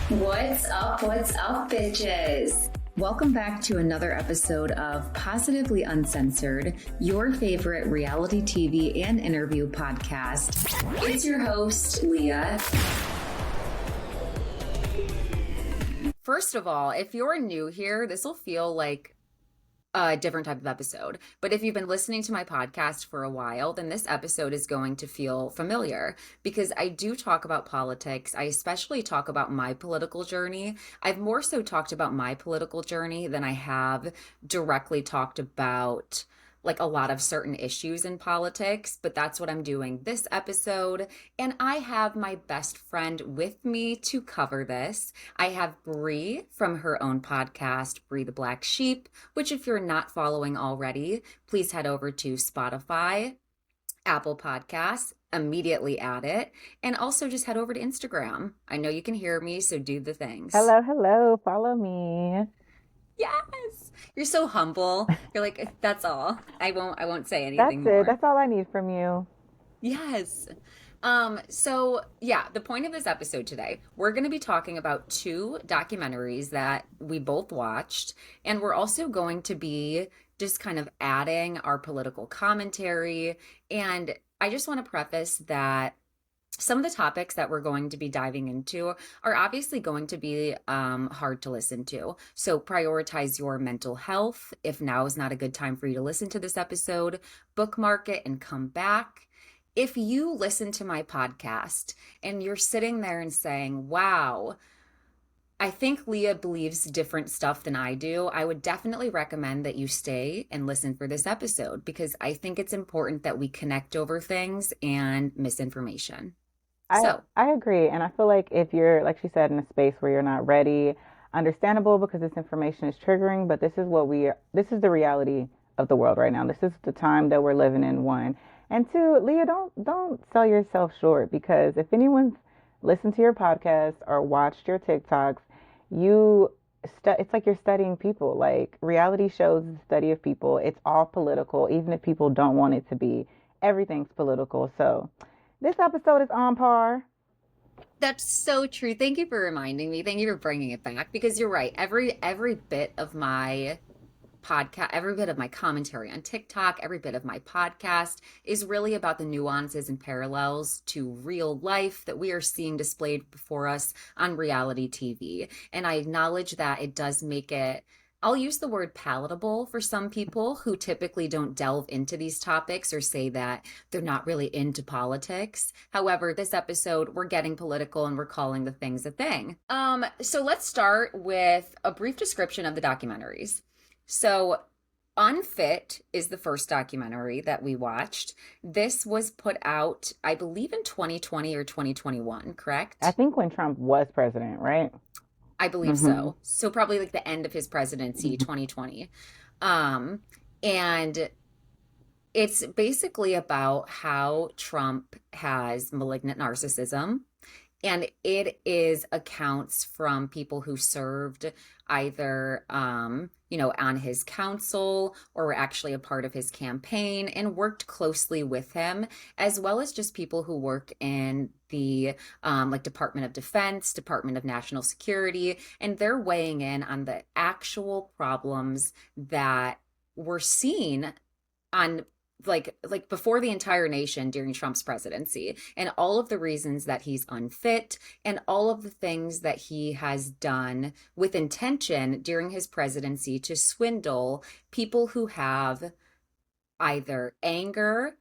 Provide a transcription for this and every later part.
What's up, bitches? Welcome back to another episode of Positively Uncensored, your favorite reality TV and interview podcast. It's your host, Leah. First of all, if you're new here, this will feel like a different type of episode. But if you've been listening to my podcast for a while, then this episode is going to feel familiar because I do talk about politics. I especially talk about my political journey. I've more so talked about my political journey than I have directly talked about like a lot of certain issues in politics, but that's what I'm doing this episode. And I have my best friend with me to cover this. I have Bri from her own podcast, Bri the Black Sheep, which if you're not following already, please head over to Spotify, Apple Podcasts, immediately add it, and also just head over to Instagram. I know you can hear me, so do the things. Hello, follow me. Yes. You're so humble. You're like, that's all. I won't say anything That's more. it. That's all I need from you. Yes. So yeah, the point of this episode today, we're going to be talking about two documentaries that we both watched, and we're also going to be just kind of adding our political commentary. And I just want to preface that some of the topics that we're going to be diving into are obviously going to be hard to listen to. So prioritize your mental health. If now is not a good time for you to listen to this episode, bookmark it and come back. If you listen to my podcast and you're sitting there and saying, wow, I think Leah believes different stuff than I do, I would definitely recommend that you stay and listen for this episode because I think it's important that we connect over things and misinformation. I agree. And I feel like if you're, like she said, in a space where you're not ready, understandable because this information is triggering, but this is the reality of the world right now. This is the time that we're living in, one. And two, Leah, don't sell yourself short because if anyone's listened to your podcast or watched your TikToks, it's like you're studying people. Like reality shows the study of people. It's all political, even if people don't want it to be. Everything's political. So this episode is on par. That's so true. Thank you for reminding me. Thank you for bringing it back because you're right. Every bit of my podcast, every bit of my commentary on TikTok, every bit of my podcast is really about the nuances and parallels to real life that we are seeing displayed before us on reality TV. And I acknowledge that it does make it, I'll use the word palatable for some people who typically don't delve into these topics or say that they're not really into politics. However, this episode, we're getting political and we're calling the things a thing. So let's start with a brief description of the documentaries. So Unfit is the first documentary that we watched. This was put out, I believe, in 2020 or 2021, correct? I think when Trump was president, right? I believe so. So probably like the end of his presidency, 2020. And it's basically about how Trump has malignant narcissism. And it is accounts from people who served either, on his council or were actually a part of his campaign and worked closely with him, as well as just people who work in the Department of Defense, Department of National Security, and they're weighing in on the actual problems that were seen on like before the entire nation during Trump's presidency and all of the reasons that he's unfit and all of the things that he has done with intention during his presidency to swindle people who have either anger,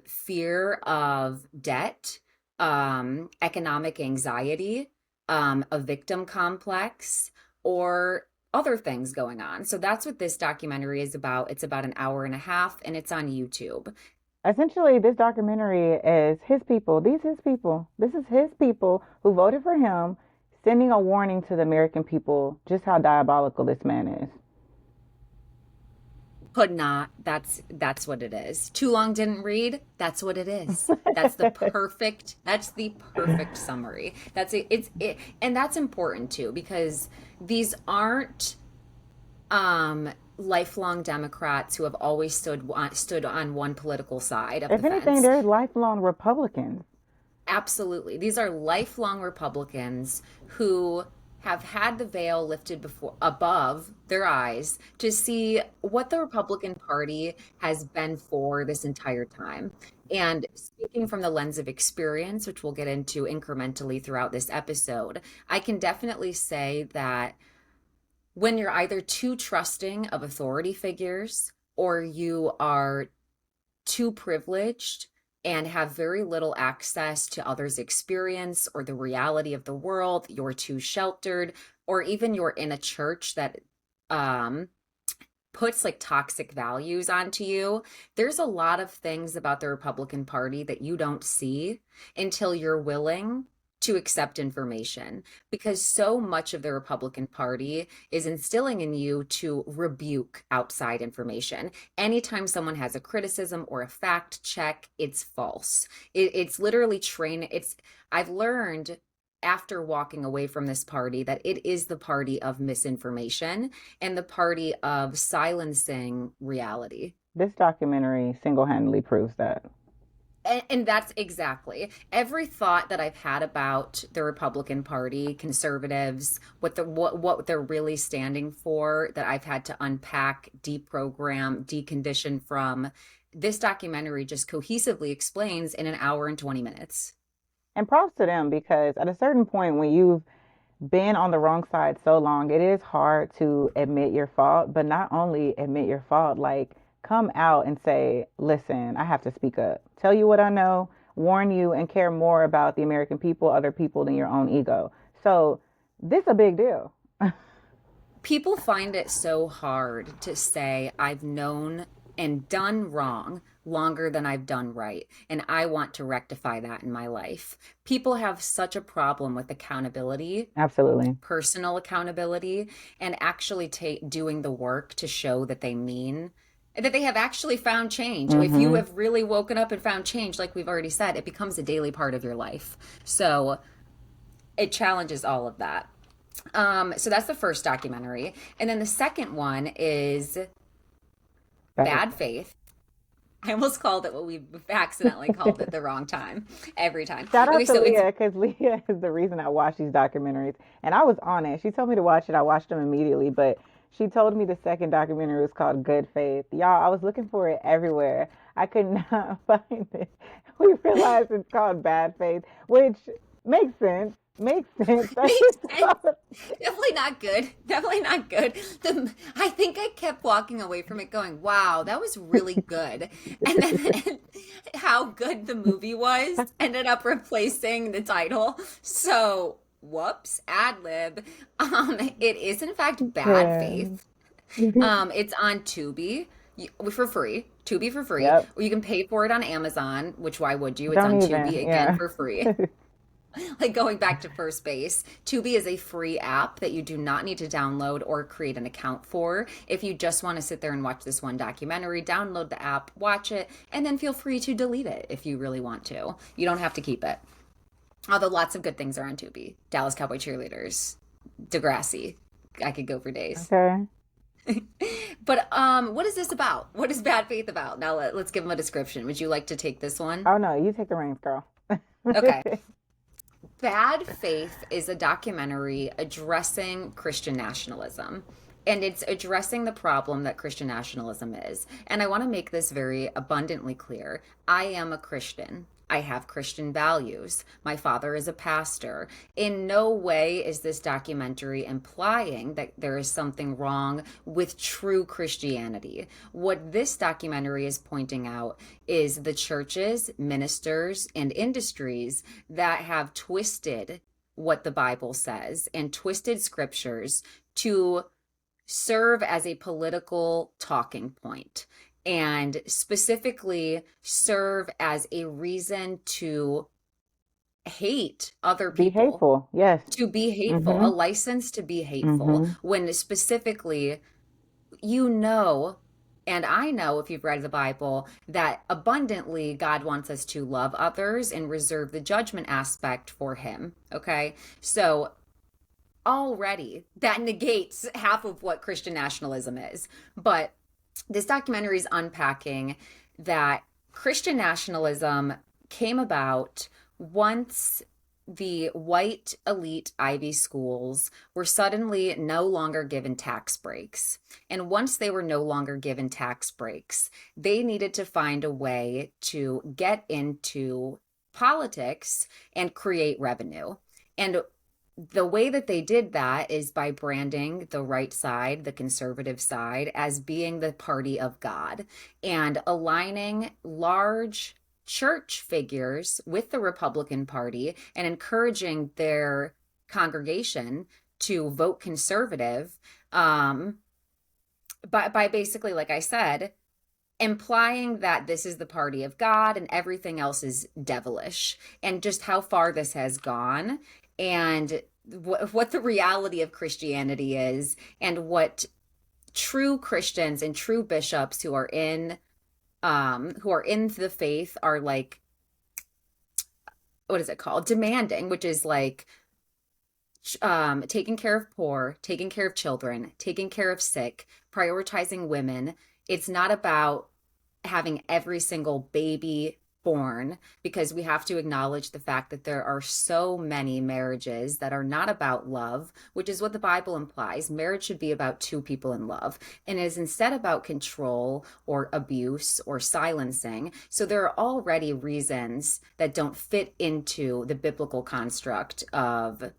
fear of debt, economic anxiety, a victim complex, or other things going on. So that's what this documentary is about. It's about an hour and a half and it's on YouTube. Essentially, this documentary is his people. These his people. This is his people who voted for him, sending a warning to the American people just how diabolical this man is. Could not. That's what it is. Too long didn't read. That's what it is. That's the perfect summary. That's it. And that's important too, because these aren't lifelong Democrats who have always stood on one political side of the fence. If anything, they're lifelong Republicans. Absolutely. These are lifelong Republicans who have had the veil lifted before above their eyes to see what the Republican Party has been for this entire time. And speaking from the lens of experience, which we'll get into incrementally throughout this episode, I can definitely say that when you're either too trusting of authority figures or you are too privileged and have very little access to others' experience or the reality of the world, you're too sheltered, or even you're in a church that um, puts like toxic values onto you. There's a lot of things about the Republican Party that you don't see until you're willing to accept information, because so much of the Republican Party is instilling in you to rebuke outside information. Anytime someone has a criticism or a fact check, it's false. It's literally I've learned after walking away from this party that it is the party of misinformation and the party of silencing reality. This documentary single-handedly proves that. And that's exactly every thought that I've had about the Republican Party, conservatives, what they're really standing for, that I've had to unpack, deprogram, decondition from. This documentary just cohesively explains in an hour and 20 minutes. And props to them because at a certain point, when you've been on the wrong side so long, it is hard to admit your fault, but not only admit your fault, like come out and say, listen, I have to speak up, tell you what I know, warn you, and care more about the American people, other people than your own ego. So this a big deal. People find it so hard to say, I've known and done wrong longer than I've done right, and I want to rectify that in my life. People have such a problem with accountability, Absolutely. personal accountability, and actually doing the work to show that they mean that they have actually found change. If you Mm-hmm. have really woken up and found change, like we've already said, it becomes a daily part of your life. So it challenges all of that. So that's the first documentary. And then the second one is Right. Bad Faith. I almost called it what we accidentally called it the wrong time every time. Shout Okay, out to so it's Leah because Leah is the reason I watch these documentaries. And I was on it. She told me to watch it. I watched them immediately, but she told me the second documentary was called Good Faith. Y'all, I was looking for it everywhere. I could not find it. We realized it's called Bad Faith, which makes sense. Makes sense. That makes it's sense. called. Definitely not good. Definitely not good. I think I kept walking away from it going, wow, that was really good. And then how good the movie was ended up replacing the title. So, whoops, ad lib. It is in fact Bad Yeah. Faith. It's on Tubi for free. Tubi for free. Yep. Or you can pay for it on Amazon, which why would you? It's Don't on even. Tubi again Yeah. for free. Like going back to first base, Tubi is a free app that you do not need to download or create an account for. If you just want to sit there and watch this one documentary, download the app, watch it, and then feel free to delete it if you really want to. You don't have to keep it. Although lots of good things are on Tubi. Dallas Cowboy Cheerleaders, Degrassi. I could go for days. Okay. But what is this about? What is Bad Faith about? Now let's give them a description. Would you like to take this one? Oh no, you take the reins, girl. Okay. Bad Faith is a documentary addressing Christian nationalism. And it's addressing the problem that Christian nationalism is. And I want to make this very abundantly clear. I am a Christian. I have Christian values. My father is a pastor. In no way is this documentary implying that there is something wrong with true Christianity. What this documentary is pointing out is the churches, ministers, and industries that have twisted what the Bible says and twisted scriptures to serve as a political talking point and specifically serve as a reason to hate other Be people, hateful. Yes. to be hateful, a Mm-hmm. license to be hateful, Mm-hmm. when specifically, you know, and I know if you've read the Bible that abundantly God wants us to love others and reserve the judgment aspect for Him. Okay. So already that negates half of what Christian nationalism is. But this documentary is unpacking that Christian nationalism came about once the white elite Ivy schools were suddenly no longer given tax breaks. And once they were no longer given tax breaks, they needed to find a way to get into politics and create revenue. And the way that they did that is by branding the right side, the conservative side, as being the party of God and aligning large church figures with the Republican Party and encouraging their congregation to vote conservative, um, by basically, like I said, implying that this is the party of God and everything else is devilish, and just how far this has gone, and what the reality of Christianity is, and what true Christians and true bishops who are in the faith are like, what is it called, demanding, which is like taking care of poor, taking care of children, taking care of sick, prioritizing women. It's not about having every single baby born, because we have to acknowledge the fact that there are so many marriages that are not about love, which is what the Bible implies. Marriage should be about two people in love, and is instead about control or abuse or silencing. So there are already reasons that don't fit into the biblical construct of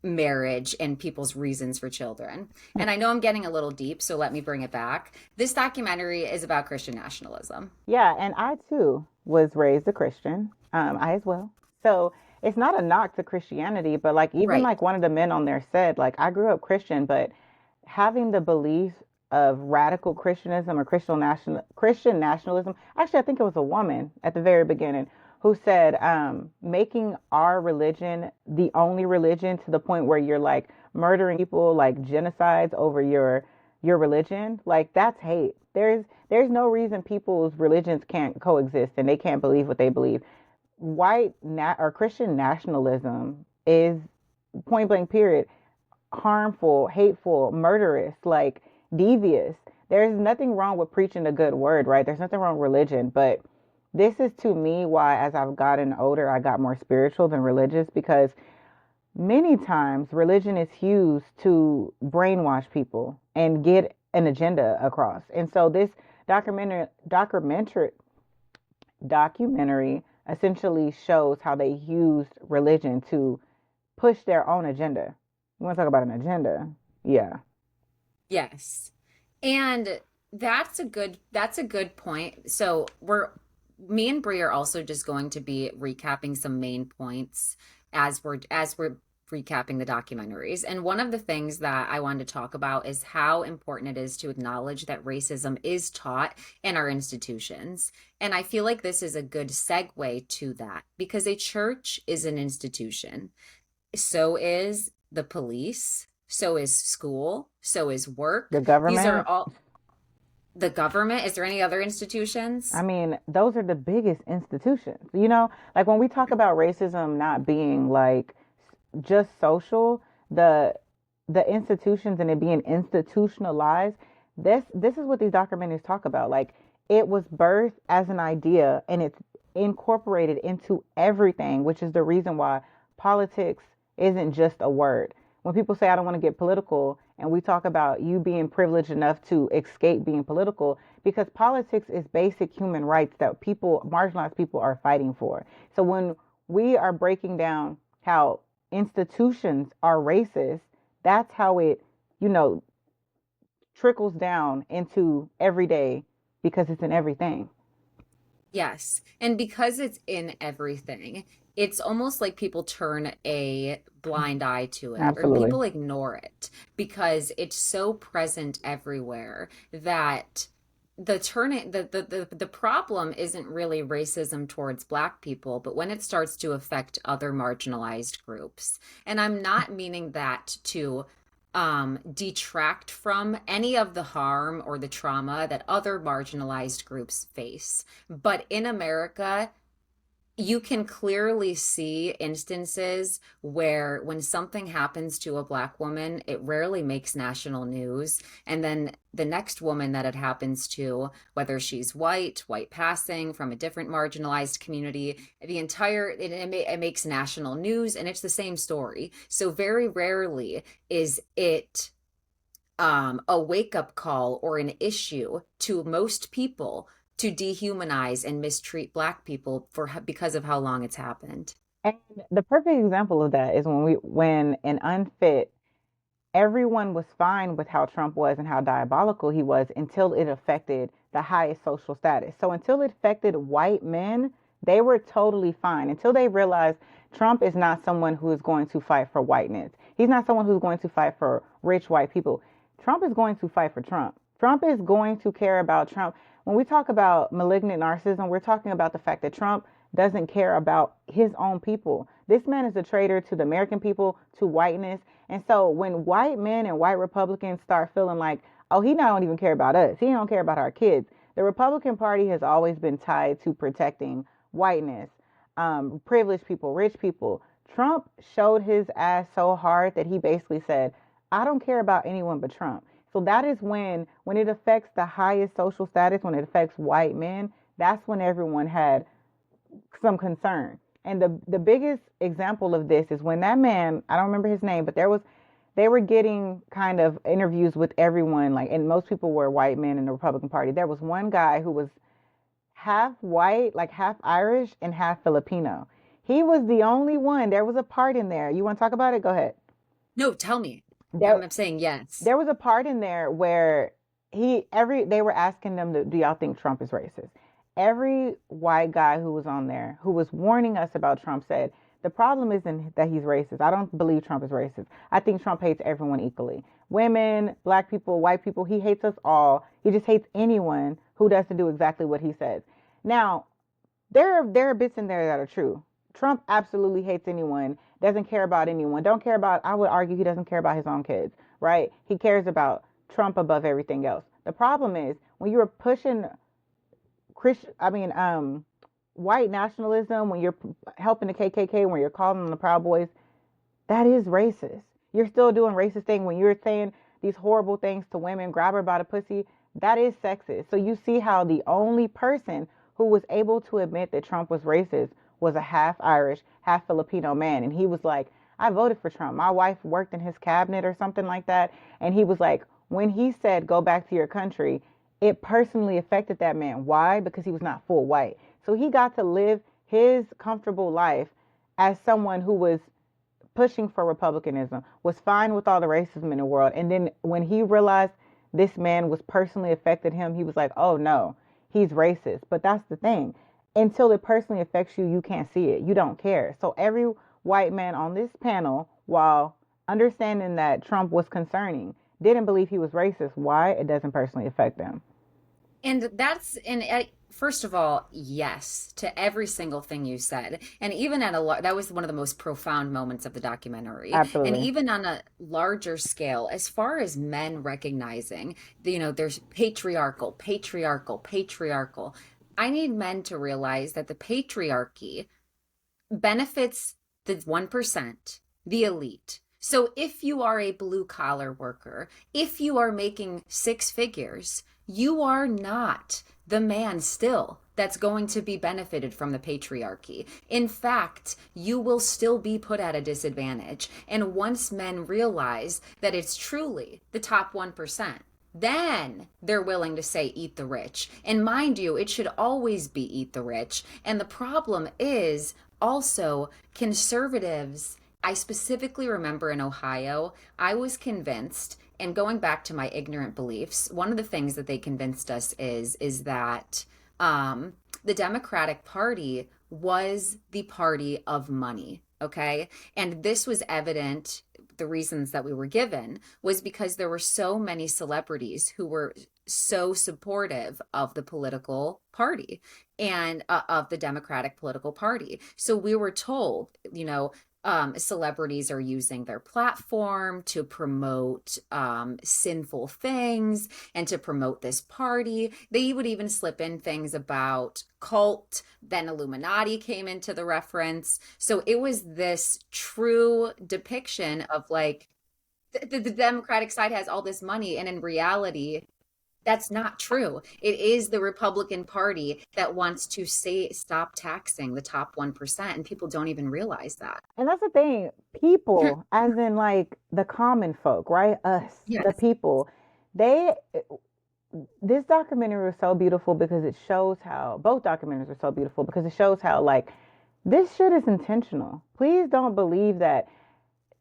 marriage and people's reasons for children. And I know I'm getting a little deep, so let me bring it back. This documentary is about Christian nationalism. Yeah, and I too was raised a Christian. I as well. So it's not a knock to Christianity, but like even Right. like one of the men on there said, like I grew up Christian, but having the belief of radical Christianism or Christian nationalism. Actually, I think it was a woman at the very beginning who said, making our religion the only religion to the point where you're like murdering people, like genocides over your religion, like that's hate. There's no reason people's religions can't coexist and they can't believe what they believe. Or Christian nationalism is point blank period harmful, hateful, murderous, like devious. There's nothing wrong with preaching a good word, right? There's nothing wrong with religion, but this is to me why as I've gotten older, I got more spiritual than religious, because many times religion is used to brainwash people and get an agenda across. And so this documentary essentially shows how they used religion to push their own agenda. You want to talk about an agenda? Yeah. Yes. And that's a good point. So we're me and Brie are also just going to be recapping some main points as we're recapping the documentaries. And one of the things that I wanted to talk about is how important it is to acknowledge that racism is taught in our institutions. And I feel like this is a good segue to that, because a church is an institution. So is the police, so is school, so is The work. These are government. all the government. Is there any other I institutions? mean, those are the biggest institutions. You know, like when we talk about racism not being like just social, the the institutions and it being institutionalized, this is what these documentaries talk about. Like it was birthed as an idea and it's incorporated into everything, which is the reason why politics isn't just a word. When people say I don't want to get political and we talk about you being privileged enough to escape being political, because politics is basic human rights that people, marginalized people, are fighting for. So when we are breaking down how institutions are racist, that's how it, you know, trickles down into everyday because it's in everything. Yes. And because it's in everything, it's almost like people turn a blind eye to it, or Absolutely. people ignore it because it's so present everywhere that the problem isn't really racism towards Black people, but when it starts to affect other marginalized groups. And I'm not meaning that to detract from any of the harm or the trauma that other marginalized groups face. But in America, You can clearly see instances where when something happens to a Black woman, it rarely makes national news. And then the next woman that it happens to, whether she's white, white passing, from a different marginalized community, it makes national news, and it's the same story. So very rarely is it a wake up call or an issue to most people to dehumanize and mistreat Black people for because of how long it's happened. And the perfect example of that is when in Unfit, everyone was fine with how Trump was and how diabolical he was until it affected the highest social status. So until it affected white men, they were totally fine until they realized Trump is not someone who is going to fight for whiteness. He's not someone who's going to fight for rich white people. Trump is going to fight for Trump. Trump is going to care about Trump. When we talk about malignant narcissism, we're talking about the fact that Trump doesn't care about his own people. This man is a traitor to the American people, to whiteness. And so when white men and white Republicans start feeling like, oh, he don't even care about us, he don't care about our kids. The Republican Party has always been tied to protecting whiteness, privileged people, rich people. Trump showed his ass so hard that he basically said, I don't care about anyone but Trump. So that is when it affects the highest social status, when it affects white men, that's when everyone had some concern. And the biggest example of this is when that man, I don't remember his name, but they were getting kind of interviews with everyone, like, and most people were white men in the Republican Party. There was one guy who was half white, like half Irish and half Filipino. He was the only one. There was a part in there. You want to talk about it? Go ahead. No, tell me. There, I'm saying yes. there was a part in there where they were asking them, do y'all think Trump is racist? Every white guy who was on there who was warning us about Trump said the problem isn't that he's racist. I don't believe Trump is racist. I think Trump hates everyone equally. Women, black people, white people, he hates us all. He just hates anyone who doesn't do exactly what he says. Now, there are bits in there that are true. Trump absolutely hates anyone, doesn't care about anyone, don't care about, I would argue he doesn't care about his own kids, right? He cares about Trump above everything else. The problem is when you're pushing Christian, white nationalism, when you're helping the KKK, when you're calling them the Proud Boys, that is racist. You're still doing racist thing when you're saying these horrible things to women, grab her by the pussy. That is sexist. So you see how the only person who was able to admit that Trump was racist was a half Irish, half Filipino man. And he was like, I voted for Trump. My wife worked in his cabinet or something like that. And he was like, when he said, go back to your country, it personally affected that man. Why? Because he was not full white. So he got to live his comfortable life as someone who was pushing for republicanism, was fine with all the racism in the world. And then when he realized this man was personally affected him, he was like, oh no, he's racist. But that's the thing. Until it personally affects you, you can't see it. You don't care. So every white man on this panel, while understanding that Trump was concerning, didn't believe he was racist. Why? It doesn't personally affect them. First of all, yes to every single thing you said. And even that was one of the most profound moments of the documentary. And Absolutely. even on a larger scale, as far as men recognizing, there's patriarchal, patriarchal, patriarchal. I need men to realize that the patriarchy benefits the 1%, the elite. So if you are a blue collar worker, if you are making six figures, you are not the man still that's going to be benefited from the patriarchy. In fact, you will still be put at a disadvantage. And once men realize that it's truly the top 1%, then they're willing to say eat the rich. And mind you, it should always be eat the rich. And the problem is also conservatives. I specifically remember in Ohio, I was convinced, and going back to my ignorant beliefs, one of the things that they convinced us is that the Democratic Party was the party of money. Okay. And this was evident. The reasons that we were given was because there were so many celebrities who were so supportive of the political party and of the Democratic political party. So we were told, celebrities are using their platform to promote sinful things and to promote this party. They would even slip in things about cult, then Illuminati came into the reference. So it was this true depiction of like the Democratic side has all this money, and in reality, that's not true. It is the Republican Party that wants to say stop taxing the top 1%, and people don't even realize that. And that's the thing, people, as in like the common folk, right? Us, the Yes. people, they, this documentary was so beautiful because it shows how, both documentaries are so beautiful because it shows how, like, this shit is intentional. Please don't believe that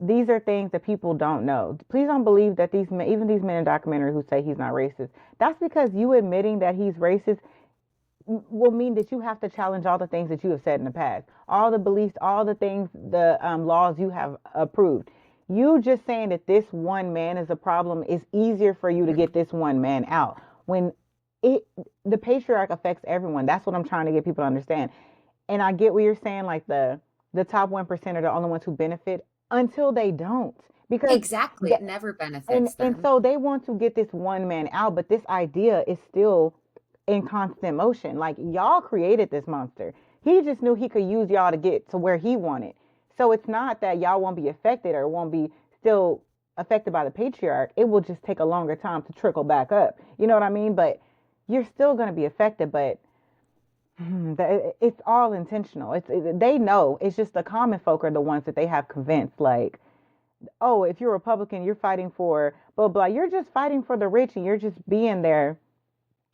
these are things that people don't know. Please don't believe that these men, even these men in documentary who say he's not racist, that's because you admitting that he's racist will mean that you have to challenge all the things that you have said in the past, all the beliefs, all the things, the laws you have approved. You just saying that this one man is a problem is easier for you to get this one man out. When it the patriarch affects everyone. That's what I'm trying to get people to understand. And I get what you're saying, like the top 1% are the only ones who benefit until they don't. Because Exactly. the, It never and benefits and them. so they want to get this one man out, but this idea is still in constant motion. Like y'all created this monster. He just knew he could use y'all to get to where he wanted. So it's not that y'all won't be affected or won't be still affected by the patriarch. It will just take a longer time to trickle back up. You know what I mean? But you're still going to be affected, but it's all intentional. They know. It's just the common folk are the ones that they have convinced. Like, oh, if you're a Republican, you're fighting for blah blah. You're just fighting for the rich, and you're just being there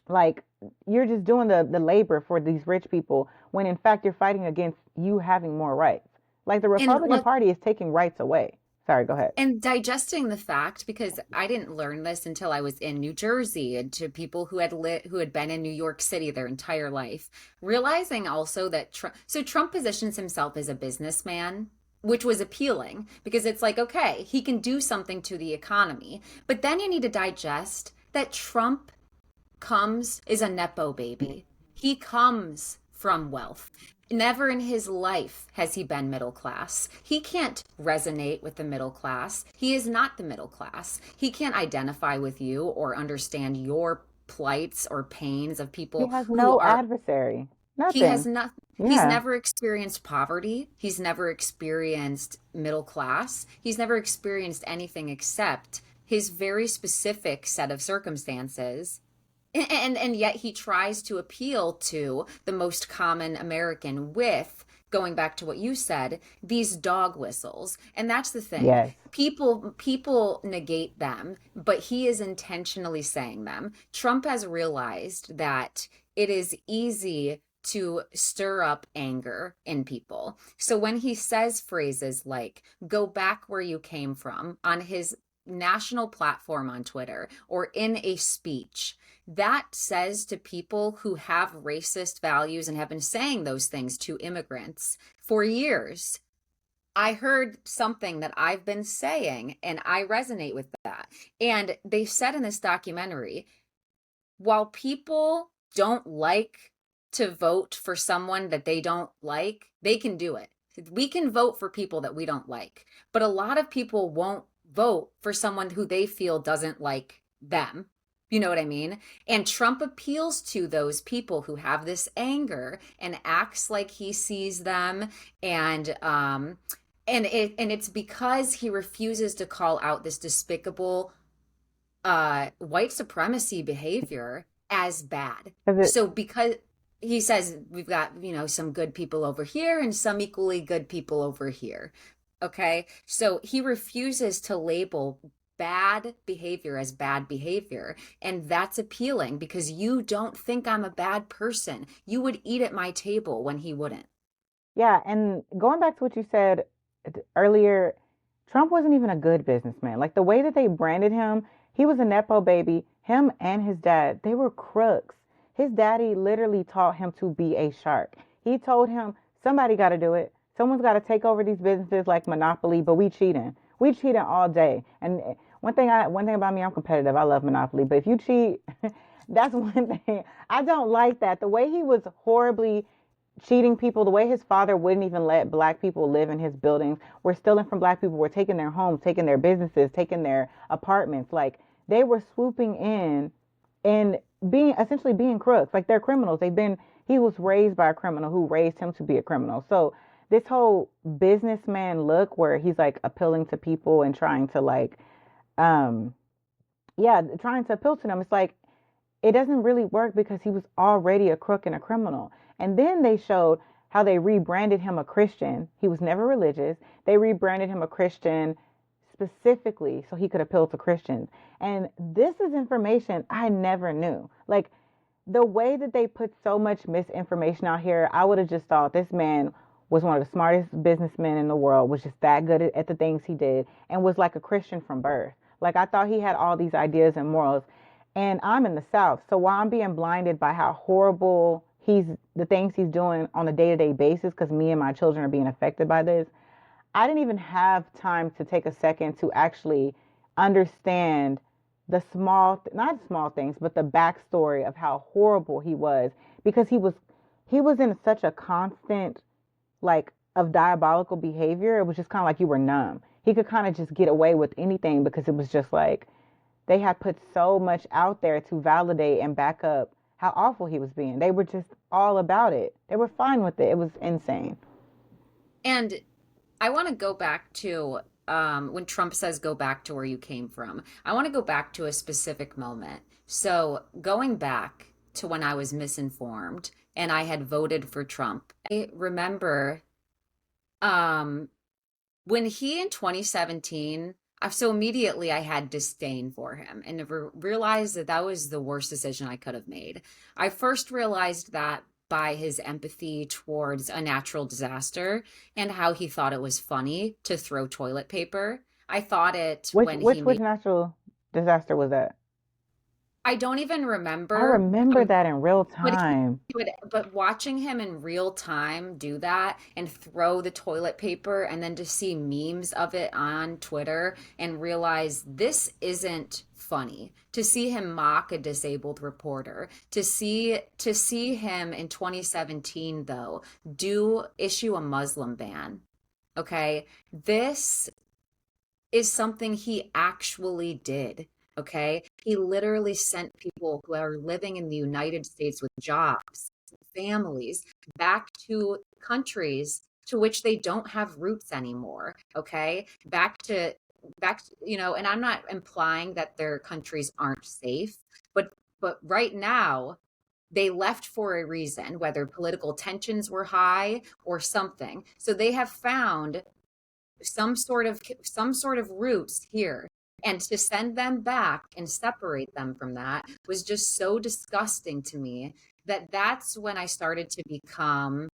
like you're just doing the labor for these rich people when in fact you're fighting against you having more rights. Like the And Republican look, Party is taking rights away. Sorry, go ahead. and digesting the fact, because I didn't learn this until I was in New Jersey, and to people who had been in New York City their entire life, realizing also that Trump positions himself as a businessman, which was appealing because it's like, okay, he can do something to the economy. But then you need to digest that Trump comes is a nepo baby. He comes from wealth. Never in his life has he been middle class. He can't resonate with the middle class. He is not the middle class. He can't identify with you or understand your plights or pains of He people has who no are. adversary. He has Nothing. not. He's Yeah. never experienced poverty. He's never experienced middle class. He's never experienced anything except his very specific set of circumstances, and yet he tries to appeal to the most common American with, going back to what you said, these dog whistles. And that's the thing. Yes. People negate them, but he is intentionally saying them. Trump has realized that it is easy to stir up anger in people. So when he says phrases like go back where you came from on his national platform on Twitter or in a speech, that says to people who have racist values and have been saying those things to immigrants for years, I heard something that I've been saying and I resonate with that. And they said in this documentary, while people don't like to vote for someone that they don't like, they can do it. We can vote for people that we don't like, but a lot of people won't vote for someone who they feel doesn't like them. You know what I mean? And Trump appeals to those people who have this anger and acts like he sees them, and it's because he refuses to call out this despicable white supremacy behavior as bad. 'Cause it, So because he says we've got, some good people over here and some equally good people over here. Okay? So he refuses to label bad behavior as bad behavior, and that's appealing because you don't think I'm a bad person. You would eat at my table when he wouldn't. yeah, and going back to what you said earlier, Trump wasn't even a good businessman. Like the way that they branded him, he was a nepo baby. Him and his dad, they were crooks. His daddy literally taught him to be a shark. He told him somebody got to do it. Someone's got to take over these businesses like Monopoly, but we cheating. We cheating all day. And one thing about me, I'm competitive. I love Monopoly, but if you cheat, that's one thing. I don't like that. The way he was horribly cheating people, the way his father wouldn't even let black people live in his buildings. We're stealing from black people. We're taking their homes, taking their businesses, taking their apartments. Like they were swooping in and being essentially being crooks. Like they're criminals. He was raised by a criminal who raised him to be a criminal. So this whole businessman look where he's like appealing to people and trying to like um yeah, trying to appeal to them. It's like it doesn't really work because he was already a crook and a criminal. And then they showed how they rebranded him a Christian. He was never religious. They rebranded him a Christian specifically so he could appeal to Christians. And this is information I never knew. Like the way that they put so much misinformation out here, I would have just thought this man was one of the smartest businessmen in the world, was just that good at the things he did, and was like a Christian from birth. Like I thought he had all these ideas and morals. And I'm in the South. So while I'm being blinded by how horrible the things he's doing on a day-to-day basis, because me and my children are being affected by this, I didn't even have time to take a second to actually understand the not small things, but the backstory of how horrible he was, because he was in such a constant like of diabolical behavior. It was just kind of like you were numb. He could kind of just get away with anything because it was just like they had put so much out there to validate and back up how awful he was being. They were just all about it. They were fine with it. It was insane. And I want to go back to when Trump says go back to where you came from. I want to go back to a specific moment. So going back to when I was misinformed and I had voted for Trump, I remember um, when he in 2017, so immediately I had disdain for him and never realized that that was the worst decision I could have made. I first realized that by his empathy towards a natural disaster and how he thought it was funny to throw toilet paper. I thought it when he Which made, natural disaster was that? I don't even I remember. remember that in real But time. but watching him in real time do that and throw the toilet paper and then to see memes of it on Twitter and realize this isn't funny. To see him mock a disabled reporter, to see him in 2017 though do issue a Muslim ban. Okay? This is something he actually did. Okay. He literally sent people who are living in the United States with jobs, families, back to countries to which they don't have roots anymore. Okay. And I'm not implying that their countries aren't safe, but right now, they left for a reason, whether political tensions were high or something. So they have found some sort of roots here, and to send them back and separate them from that was just so disgusting to me that that's when I started to become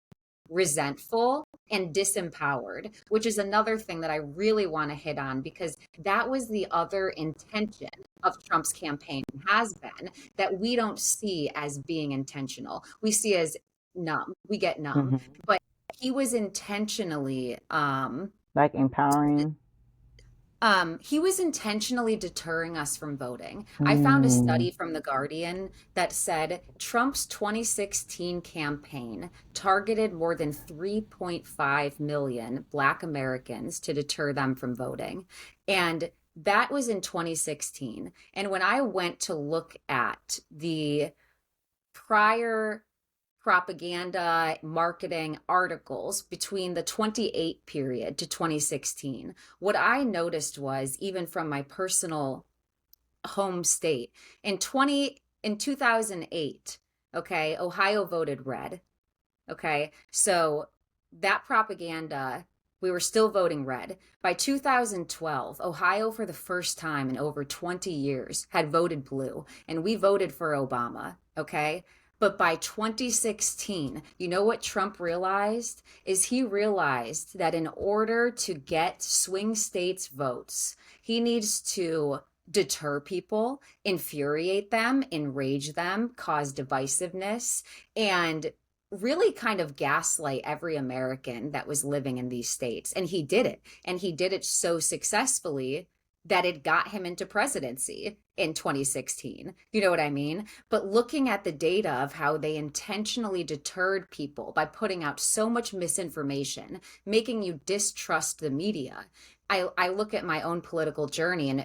resentful and disempowered, which is another thing that I really want to hit on, because that was the other intention of Trump's campaign, has been, that we don't see as being intentional. We see as numb. We get numb. Hmm. But he was intentionally Like empowering. he was intentionally deterring us from voting. I found a Mm. study from The Guardian that said Trump's 2016 campaign targeted more than 3.5 million Black Americans to deter them from voting. And that was in 2016. And when I went to look at the prior propaganda marketing articles between the 28 period to 2016, what I noticed was, even from my personal home state, in 2008, okay, Ohio voted red. Okay, so that propaganda, we were still voting red. By 2012, Ohio, for the first time in over 20 years, had voted blue, and we voted for Obama. Okay, but by 2016, you know what Trump realized? Is he realized that in order to get swing states votes, he needs to deter people, infuriate them, enrage them, cause divisiveness, and really kind of gaslight every American that was living in these states. And he did it. And he did it so successfully that it got him into presidency in 2016. You know what I mean? But looking at the data of how they intentionally deterred people by putting out so much misinformation, making you distrust the media. I look at my own political journey and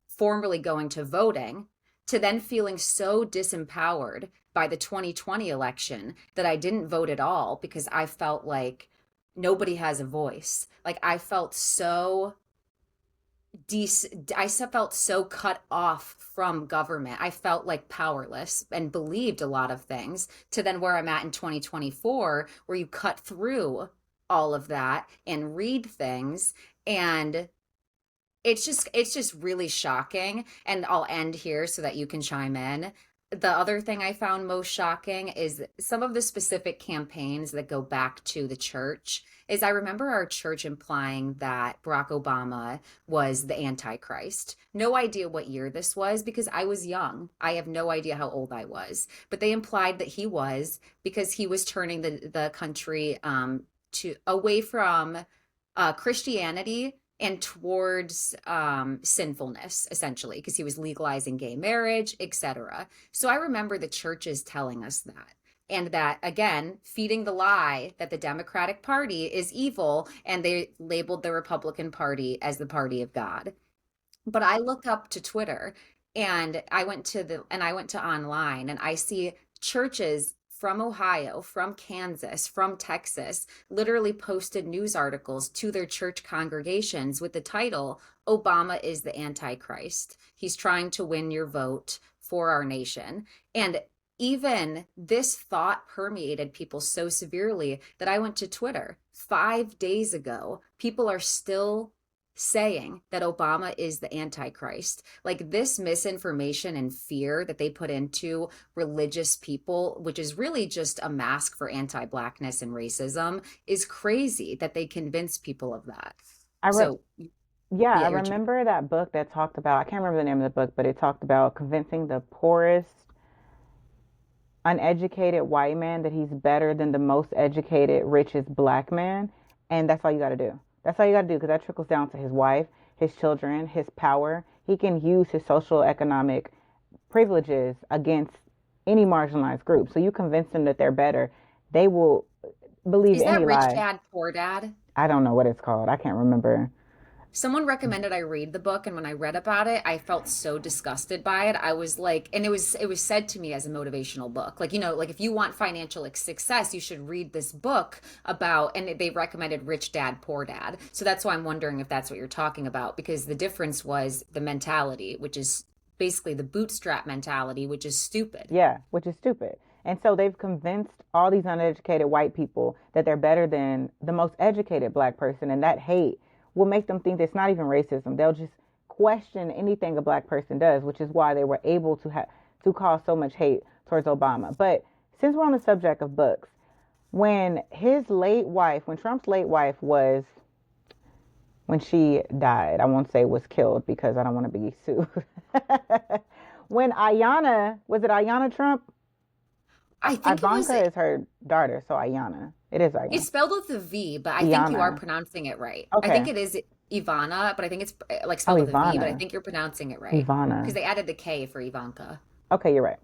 formally going to voting to then feeling so disempowered by the 2020 election that I didn't vote at all because I felt like nobody has a voice. Like I felt so I felt so cut off from government. I felt like powerless and believed a lot of things to then where I'm at in 2024, where you cut through all of that and read things. And it's just really shocking. And I'll end here so that you can chime in. The other thing I found most shocking is some of the specific campaigns that go back to the church. Is I remember our church implying that Barack Obama was the Antichrist. No idea what year this was because I was young. I have no idea how old I was. But they implied that he was because he was turning the country to away from Christianity and towards sinfulness, essentially, because he was legalizing gay marriage, etc. So I remember the churches telling us that. And that, again, feeding the lie that the Democratic Party is evil, and they labeled the Republican Party as the party of God. But I look up to Twitter and I went to online and I see churches from Ohio, from Kansas, from Texas literally posted news articles to their church congregations with the title Obama is the Antichrist. He's trying to win your vote for our nation. And even this thought permeated people so severely that I went to Twitter 5 days ago. People are still saying that Obama is the Antichrist. Like this misinformation and fear that they put into religious people, which is really just a mask for anti-Blackness and racism, is crazy that they convince people of that. I re So, Yeah, I yeah, you're remember that book that talked about, I can't remember the name of the book, but it talked about convincing the poorest, uneducated white man that he's better than the most educated, richest black man. And that's all you got to do. That's all you got to do because that trickles down to his wife, his children, his power. He can use his social economic privileges against any marginalized group. So you convince them that they're better, they will believe is that any Rich lie. Dad Poor Dad? I don't know what it's called. I can't remember. Someone recommended I read the book, and when I read about it, I felt so disgusted by it. I was like, and it was said to me as a motivational book. Like, like if you want financial success, you should read this book about, and they recommended Rich Dad Poor Dad. So that's why I'm wondering if that's what you're talking about, because the difference was the mentality, which is basically the bootstrap mentality, which is stupid. Yeah, which is stupid. And so they've convinced all these uneducated white people that they're better than the most educated black person. And that hate will make them think it's not even racism. They'll just question anything a black person does, which is why they were able to cause so much hate towards Obama. But since we're on the subject of books, when Trump's late wife was, when she died, I won't say was killed because I don't want to be sued. When was it Ayanna Trump? I think it was Ivanka is her daughter, so Ayanna. It is It's Ayanna. spelled with a V, but I think you are Iyanna. pronouncing it right. I think Okay. it is Ivana, but I think it's like Oh, spelled with a V, but I Ivana. think you're pronouncing it right because Ivana. they added the K for Ivanka. Okay, you're right.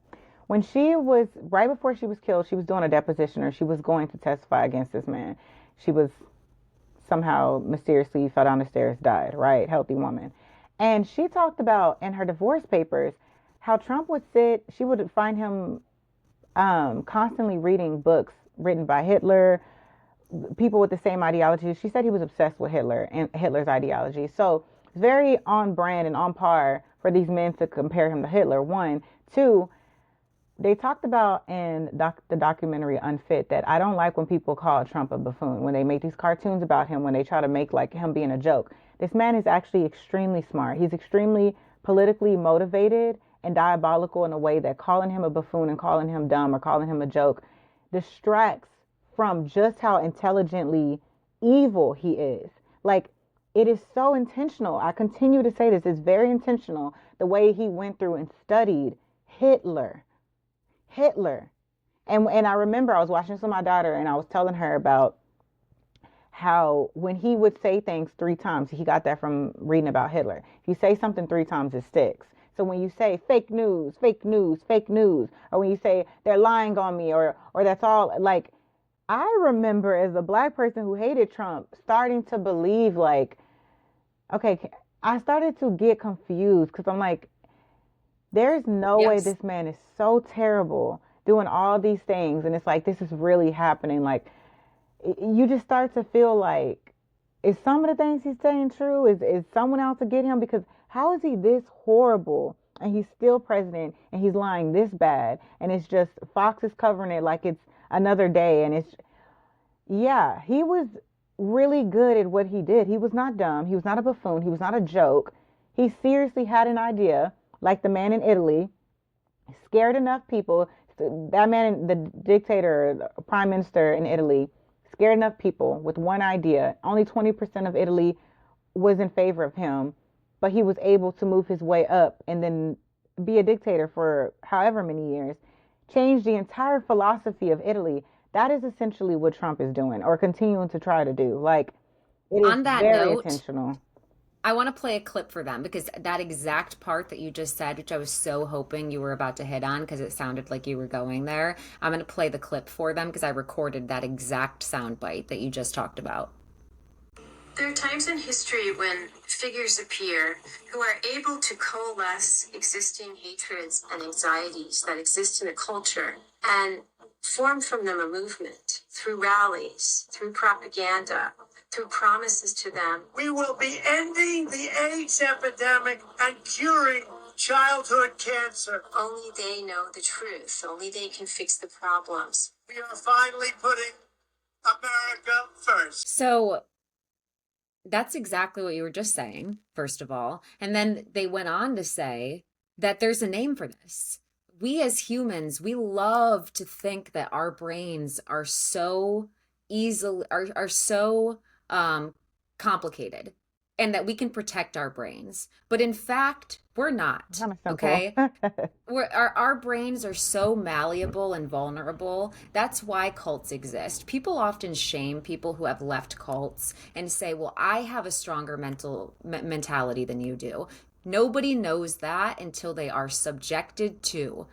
When she was, right before she was killed, she was doing a deposition or she was going to testify against this man. She was somehow mysteriously fell down the stairs, died, right? Healthy woman. And she talked about in her divorce papers how Trump would she would find him constantly reading books written by Hitler, people with the same ideology. She said he was obsessed with Hitler and Hitler's ideology. So it's very on brand and on par for these men to compare him to Hitler. One, two, they talked about in the documentary Unfit that I don't like when people call Trump a buffoon, when they make these cartoons about him, when they try to make like him being a joke. This man is actually extremely smart. He's extremely politically motivated and diabolical in a way that calling him a buffoon and calling him dumb or calling him a joke distracts from just how intelligently evil he is. Like, it is so intentional. I continue to say this. It's very intentional the way he went through and studied Hitler. Hitler. And I remember I was watching this with my daughter and I was telling her about how when he would say things 3 times, he got that from reading about Hitler. If you say something 3 times, it sticks. So when you say fake news, fake news, fake news, or when you say they're lying on me, or that's all, like, I remember as a black person who hated Trump starting to believe, like, okay, I started to get confused because I'm like, there's no way Yes. this man is so terrible doing all these things, and it's like this is really happening. Like, you just start to feel like, is some of the things he's saying true? Is someone out to get him? Because how is he this horrible and he's still president and he's lying this bad? And it's just Fox is covering it like it's another day. And it's, yeah, he was really good at what he did. He was not dumb. He was not a buffoon. He was not a joke. He seriously had an idea, like the man in Italy, scared enough people. That man, the dictator, the prime minister in Italy, scared enough people with one idea. Only 20% of Italy was in favor of him, but he was able to move his way up and then be a dictator for however many years, change the entire philosophy of Italy. That is essentially what Trump is doing or continuing to try to do. Like, it is On that very note, intentional. I want to play a clip for them because that exact part that you just said, which I was so hoping you were about to hit on because it sounded like you were going there, I'm going to play the clip for them because I recorded that exact sound bite that you just talked about. There are times in history when figures appear who are able to coalesce existing hatreds and anxieties that exist in a culture and form from them a movement through rallies, through propaganda, through promises to them. We will be ending the AIDS epidemic and curing childhood cancer. Only they know the truth. Only they can fix the problems. We are finally putting America first. So that's exactly what you were just saying, first of all. And then they went on to say that there's a name for this. We as humans, we love to think that our brains are so are so complicated and that we can protect our brains. But in fact, we're not. Kind of simple. Okay. Our brains are so malleable and vulnerable. That's why cults exist. People often shame people who have left cults and say, well, I have a stronger mentality than you do. Nobody knows that until they are subjected to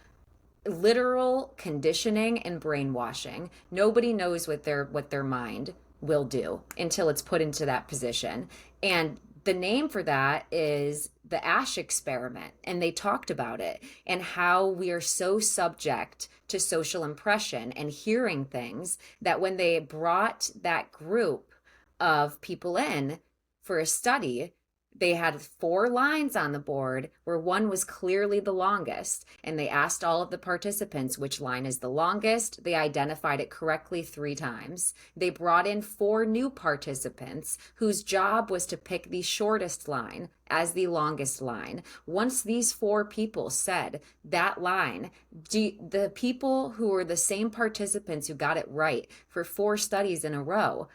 literal conditioning and brainwashing. Nobody knows what their mind will do until it's put into that position. And the name for that is the Ash experiment. And they talked about it and how we are so subject to social impression and hearing things that when they brought that group of people in for a study, they had 4 lines on the board where one was clearly the longest. And they asked all of the participants which line is the longest. They identified it correctly 3 times. They brought in 4 new participants whose job was to pick the shortest line as the longest line. Once these 4 people said that line, the people who were the same participants who got it right for 4 studies in a row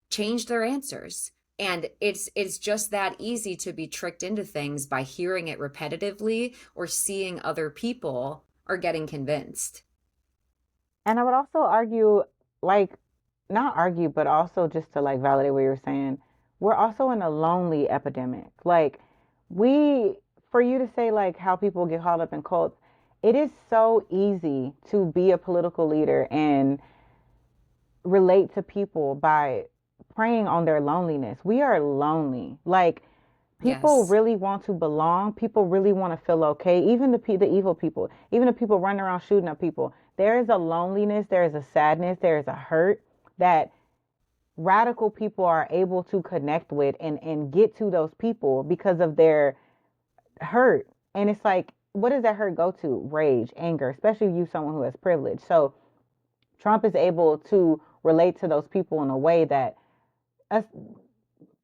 changed their answers. And it's just that easy to be tricked into things by hearing it repetitively or seeing other people or getting convinced. And I would also argue, like, not argue, but also just to like validate what you're saying, we're also in a lonely epidemic. Like, we, for you to say like how people get caught up in cults, it is so easy to be a political leader and relate to people by preying on their loneliness. We are lonely. Like, people Yes. really want to belong. People really want to feel okay. Even the evil people, even the people running around shooting up people. There is a loneliness, there is a sadness, there is a hurt that radical people are able to connect with and get to those people because of their hurt. And it's like, what does that hurt go to? Rage, anger, especially you, someone who has privilege. So Trump is able to relate to those people in a way that us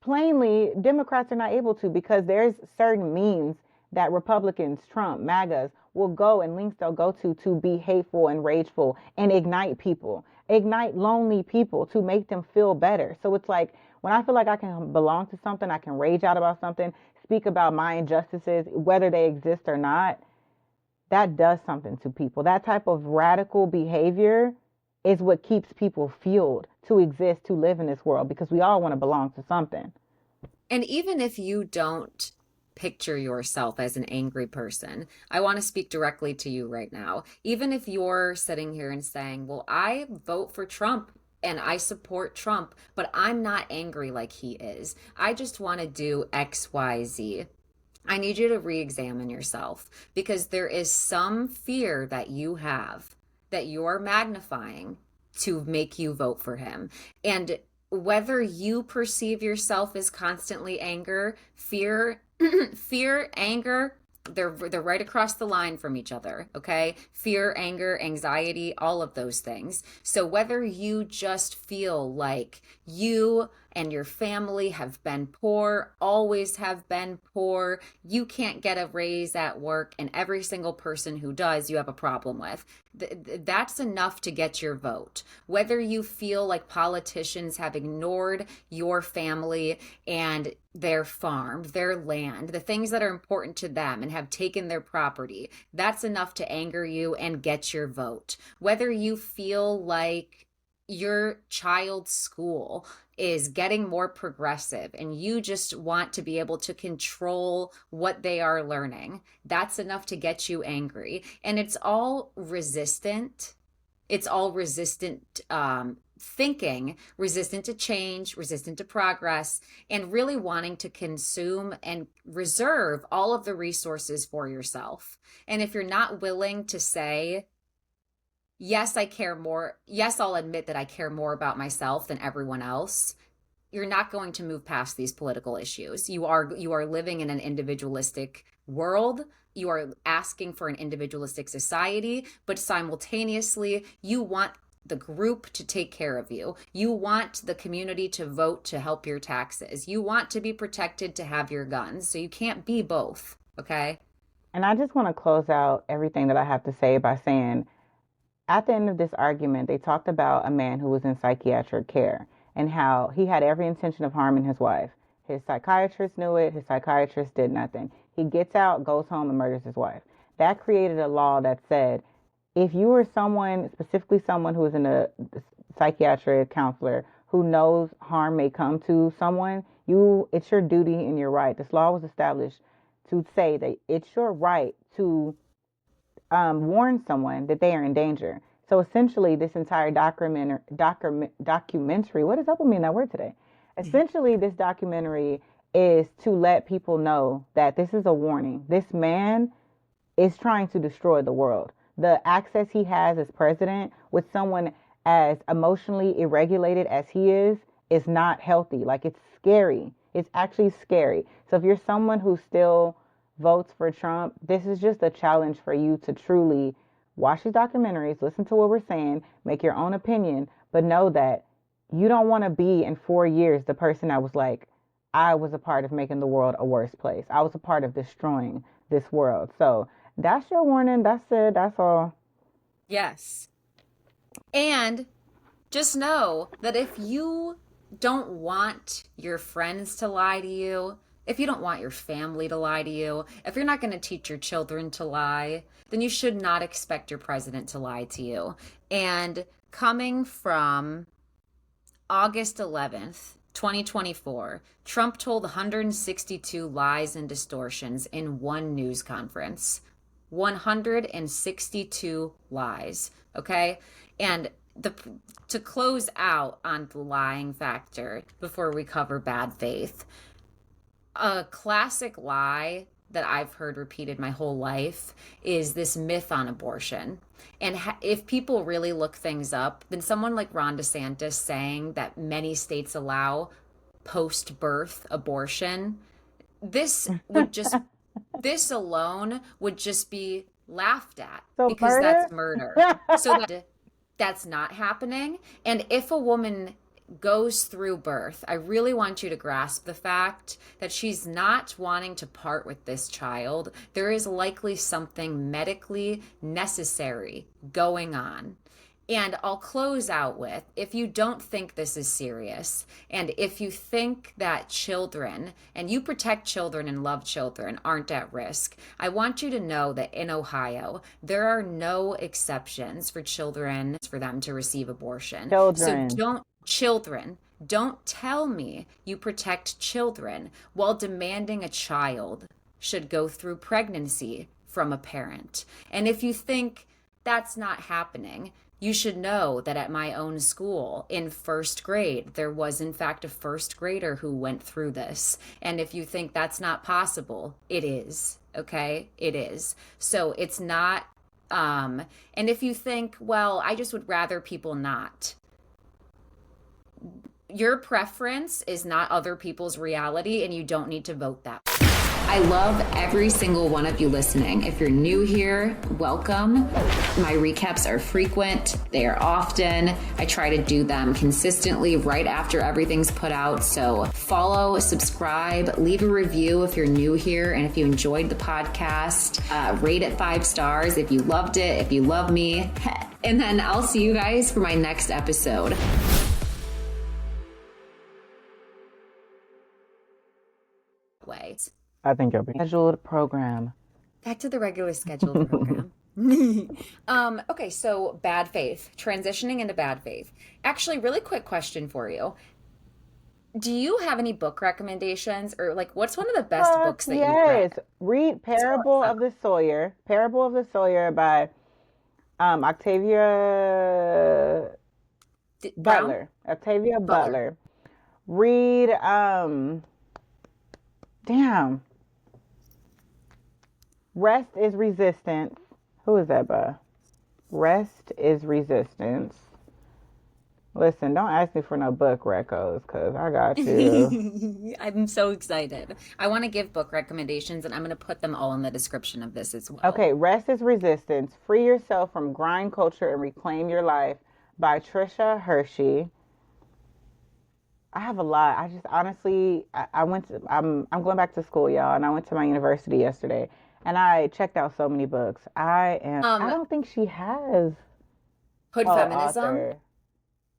plainly Democrats are not able to, because there's certain means that Republicans, Trump, MAGAs will go, and links they'll go to be hateful and rageful and ignite people, ignite lonely people to make them feel better. So it's like, when I feel like I can belong to something, I can rage out about something, speak about my injustices, whether they exist or not, that does something to people. That type of radical behavior is what keeps people fueled to exist, to live in this world, because we all want to belong to something. And even if you don't picture yourself as an angry person, I want to speak directly to you right now. Even if you're sitting here and saying, well, I vote for Trump and I support Trump, but I'm not angry like he is. I just want to do X, Y, Z. I need you to re examine yourself because there is some fear that you have that you're magnifying to make you vote for him. And whether you perceive yourself as constantly fear, fear, anger, they're right across the line from each other, okay? Fear, anger, anxiety, all of those things. So whether you just feel like you and your family have been poor, always have been poor, you can't get a raise at work, and every single person who does, you have a problem with. That's enough to get your vote. Whether you feel like politicians have ignored your family and their farm, their land, the things that are important to them, and have taken their property, that's enough to anger you and get your vote. Whether you feel like your child's school is getting more progressive and you just want to be able to control what they are learning, that's enough to get you angry. And it's all resistant. It's all resistant thinking, resistant to change, resistant to progress, and really wanting to consume and reserve all of the resources for yourself. And if you're not willing to say, yes, I care more. Yes, I'll admit that I care more about myself than everyone else. You're not going to move past these political issues. You are living in an individualistic world. You are asking for an individualistic society, but simultaneously, you want the group to take care of you. You want the community to vote to help your taxes. You want to be protected to have your guns. So you can't be both, okay? And I just want to close out everything that I have to say by saying, at the end of this argument, they talked about a man who was in psychiatric care and how he had every intention of harming his wife. His psychiatrist knew it. His psychiatrist did nothing. He gets out, goes home, and murders his wife. That created a law that said, if you are someone, specifically someone who is in a psychiatric counselor who knows harm may come to someone, it's your duty and your right. This law was established to say that it's your right to warn someone that they are in danger. So essentially, this entire documentary, what is up with me in that word today? Essentially, this documentary is to let people know that this is a warning. This man is trying to destroy the world. The access he has as president with someone as emotionally irregulated as he is not healthy. Like, it's scary. It's actually scary. So if you're someone who still votes for Trump, this is just a challenge for you to truly watch these documentaries, listen to what we're saying, make your own opinion, but know that you don't want to be in 4 years the person that was like, I was a part of making the world a worse place. I was a part of destroying this world. So that's your warning. That's it. That's all. Yes. And just know that if you don't want your friends to lie to you, if you don't want your family to lie to you, if you're not going to teach your children to lie, then you should not expect your president to lie to you. And coming from August 11th, 2024, Trump told 162 lies and distortions in one news conference. 162 lies, okay? And to close out on the lying factor before we cover bad faith, a classic lie that I've heard repeated my whole life is this myth on abortion. And if people really look things up, then someone like Ron DeSantis saying that many states allow post-birth abortion, this alone would just be laughed at So because murder? that's murder. So that's not happening. And if a woman goes through birth, I really want you to grasp the fact that she's not wanting to part with this child. There is likely something medically necessary going on. And I'll close out with, if you don't think this is serious, and if you think that children, and you protect children and love children, aren't at risk, I want you to know that in Ohio, there are no exceptions for children for them to receive abortion. So Children. don't tell me you protect children while demanding a child should go through pregnancy from a parent. And if you think that's not happening, you should know that at my own school in first grade, there was in fact a first grader who went through this. And if you think that's not possible, it is. Okay? It is. So it's not, and if you think, well, I just would rather people not, your preference is not other people's reality, and you don't need to vote that. I love every single one of you listening. If you're new here, welcome. My recaps are frequent. They are often. I try to do them consistently right after everything's put out. So follow, subscribe, leave a review if you're new here. And if you enjoyed the podcast, rate it 5 stars if you loved it, if you love me. And then I'll see you guys for my next episode. I think you'll be scheduled program. Back to the regular scheduled program. Okay, so Bad Faith, transitioning into Bad Faith. Actually, really quick question for you. Do you have any book recommendations, or like what's one of the best books that you read? Read Parable of the Sawyer. Parable of the Sawyer by Octavia Butler. Octavia Butler. Read Rest is Resistance. Who is that by? Rest is Resistance. Listen, don't ask me for no book recos, because I got you. I'm so excited. I want to give book recommendations, and I'm going to put them all in the description of this as well. Okay, Rest is Resistance. Free Yourself from Grind Culture and Reclaim Your Life by Trisha Hershey. I have a lot. I just honestly, I'm going back to school, y'all, and I went to my university yesterday, and I checked out so many books. I don't think she has Hood Feminism. Author.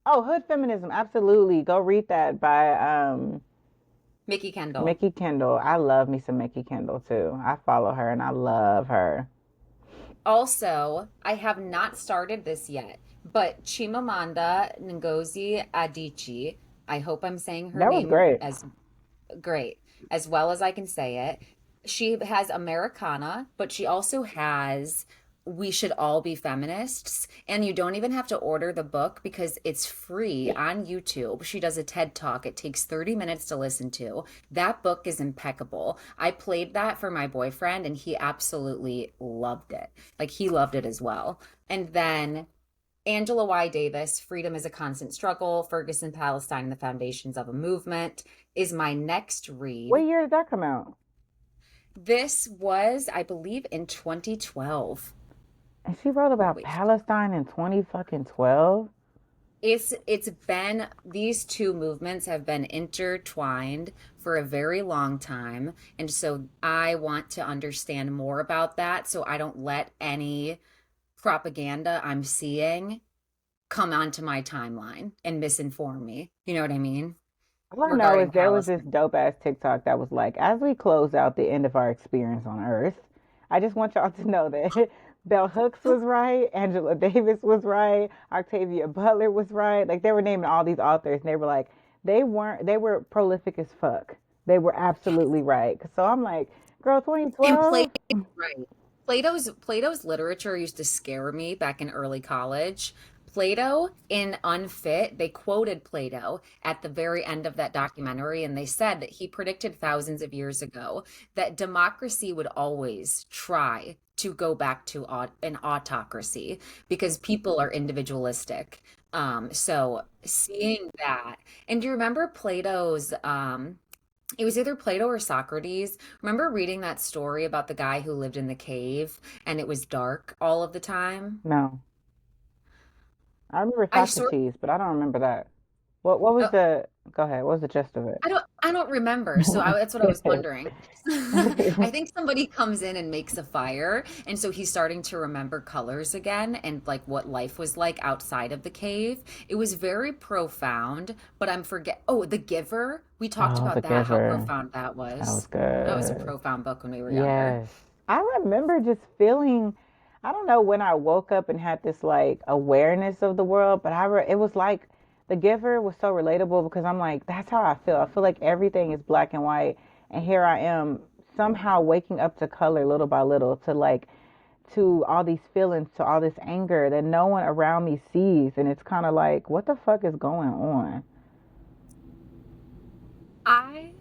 Oh, Hood Feminism, absolutely. Go read that by Mikki Kendall. Mikki Kendall. I love me some Mikki Kendall too. I follow her and I love her. Also, I have not started this yet, but Chimamanda Ngozi Adichie, I hope I'm saying her name as well as I can say it. She has Americana, but she also has We Should All Be Feminists. And you don't even have to order the book because it's free on YouTube. She does a TED Talk. It takes 30 minutes to listen to. That book is impeccable. I played that for my boyfriend and he absolutely loved it. Like, he loved it as well. And then Angela Y. Davis, Freedom is a Constant Struggle, Ferguson, Palestine, and the Foundations of a Movement is my next read. What year did that come out? This was, I believe, in 2012. And she wrote about Palestine in 2012. It's been, these two movements have been intertwined for a very long time. And so I want to understand more about that so I don't let any propaganda I'm seeing come onto my timeline and misinform me. You know what I mean? All I know is there was this dope ass TikTok that was like, as we close out the end of our experience on Earth, I just want y'all to know that Bell Hooks was right, Angela Davis was right, Octavia Butler was right. Like, they were naming all these authors, and they were like, they were prolific as fuck. They were absolutely right. So I'm like, girl, 2012. And Plato's literature used to scare me back in early college. Plato in Unfit, they quoted Plato at the very end of that documentary, and they said that he predicted thousands of years ago that democracy would always try to go back to an autocracy because people are individualistic. So seeing that, and do you remember Plato's, it was either Plato or Socrates. Remember reading that story about the guy who lived in the cave and it was dark all of the time? No. I remember Socrates, but I don't remember that. What was Go ahead. What was the gist of it? I don't remember. So that's what I was wondering. I think somebody comes in and makes a fire, and so he's starting to remember colors again and like what life was like outside of the cave. It was very profound, but I'm forget Oh, The Giver. We talked Oh, The about that, how Giver. profound that That was was. That was a good. profound book when we were younger. Yes. I remember just feeling, I don't know when I woke up and had this like awareness of the world, but it was like The Giver was so relatable because I'm like, that's how I feel. I feel like everything is black and white. And here I am somehow waking up to color little by little, to like, to all these feelings, to all this anger that no one around me sees. And it's kind of like, what the fuck is going on? I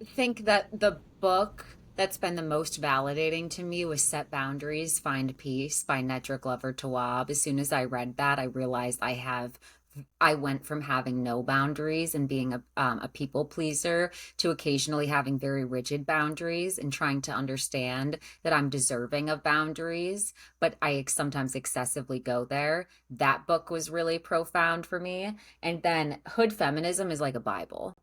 think that the book that's been the most validating to me was Set Boundaries, Find Peace by Nedra Glover Tawwab. As soon as I read that, I realized I went from having no boundaries and being a people pleaser to occasionally having very rigid boundaries and trying to understand that I'm deserving of boundaries, but I sometimes excessively go there. That book was really profound for me. And then Hood Feminism is like a Bible.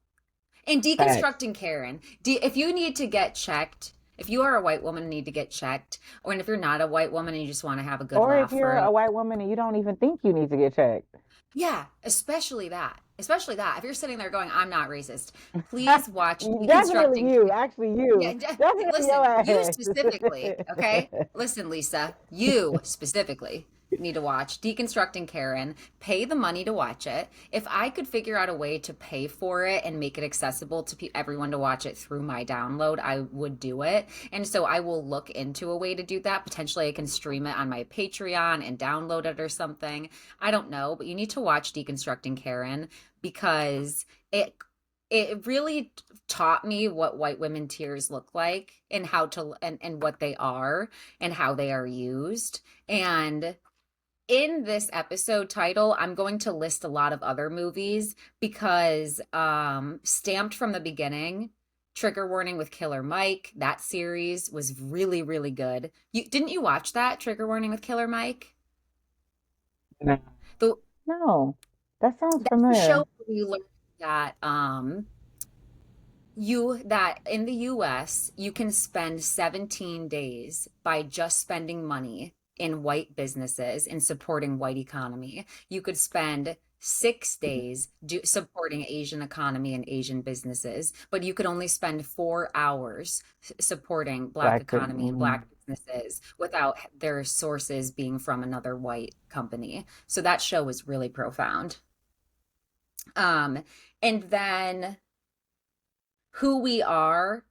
And Facts. Deconstructing Karen, if you need to get checked, if you are a white woman and need to get checked, or if you're not a white woman and you just want to have a good Or if laugh for you're a a white woman and you don't even think you need to get checked. yeah, especially that. Especially that. If you're sitting there going, I'm not racist, please watch Definitely Deconstructing. you, actually Yeah, you. Definitely your listen, you ass. specifically, okay? Listen, Lisa, you specifically need to watch Deconstructing Karen. Pay the money to watch it. If I could figure out a way to pay for it and make it accessible to everyone to watch it through my download, I would do it. And so I will look into a way to do that. Potentially, I can stream it on my Patreon and download it or something. I don't know, but you need to watch Deconstructing Karen because it really taught me what white women tears look like and how to and what they are and how they are used. And in this episode title, I'm going to list a lot of other movies because Stamped from the Beginning, Trigger Warning with Killer Mike, that series was really, really good. Didn't you watch that, Trigger Warning with Killer Mike? No. The No. That sounds That's the familiar. show where you learn that that in the US, you can spend 17 days by just spending money in white businesses and supporting white economy. You could spend 6 days supporting Asian economy and Asian businesses, but you could only spend 4 hours supporting Black Black. economy and Black businesses without their sources being from another white company. So that show was really profound. Um, and then Who We Are,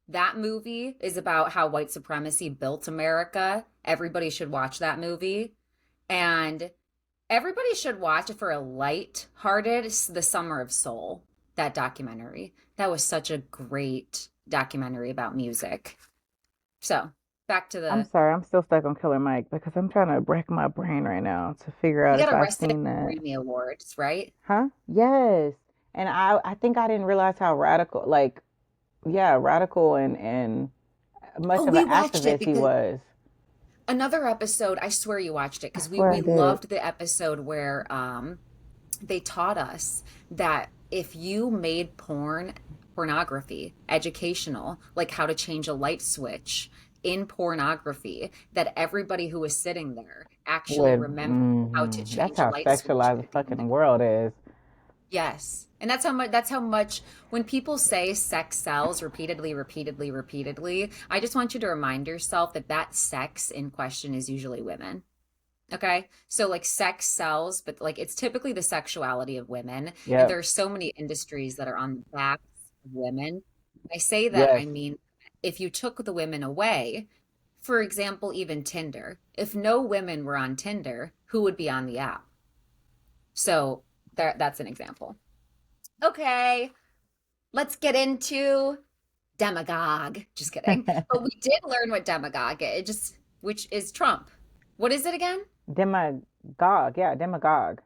that movie is about how white supremacy built America. Everybody should watch that movie. And everybody should watch it for a light-hearted The Summer of Soul, that documentary. That was such a great documentary about music. So, back to I'm the sorry, I'm still stuck on Killer Mike because I'm trying to rack my brain right now to figure he out got if I've arrested at seen the that. Grammy Awards, right? Huh? Yes. And I think I didn't realize how radical, like, yeah, radical and Oh, much of we an watched it activist he because was. another episode, I swear you watched it I because we swear I we did. loved the episode where they taught us that if you made pornography educational, like how to change a light switch in pornography, that everybody who was sitting there actually With remembered how to that's change a how light switch sexualized the at the end fucking of world is. yes. And that's how much when people say sex sells repeatedly, repeatedly, repeatedly, I just want you to remind yourself that that sex in question is usually women. Okay. So like sex sells, but like it's typically the sexuality of women. And Yep. there are so many industries that are on the backs of women. When I say that, I Yes. mean, if you took the women away, for example, even Tinder, if no women were on Tinder, who would be on the app? So that's an example. Okay. Let's get into demagogue. Just kidding. But we did learn what demagogue is, which is Trump. What is it again? Demagogue. Yeah, demagogue.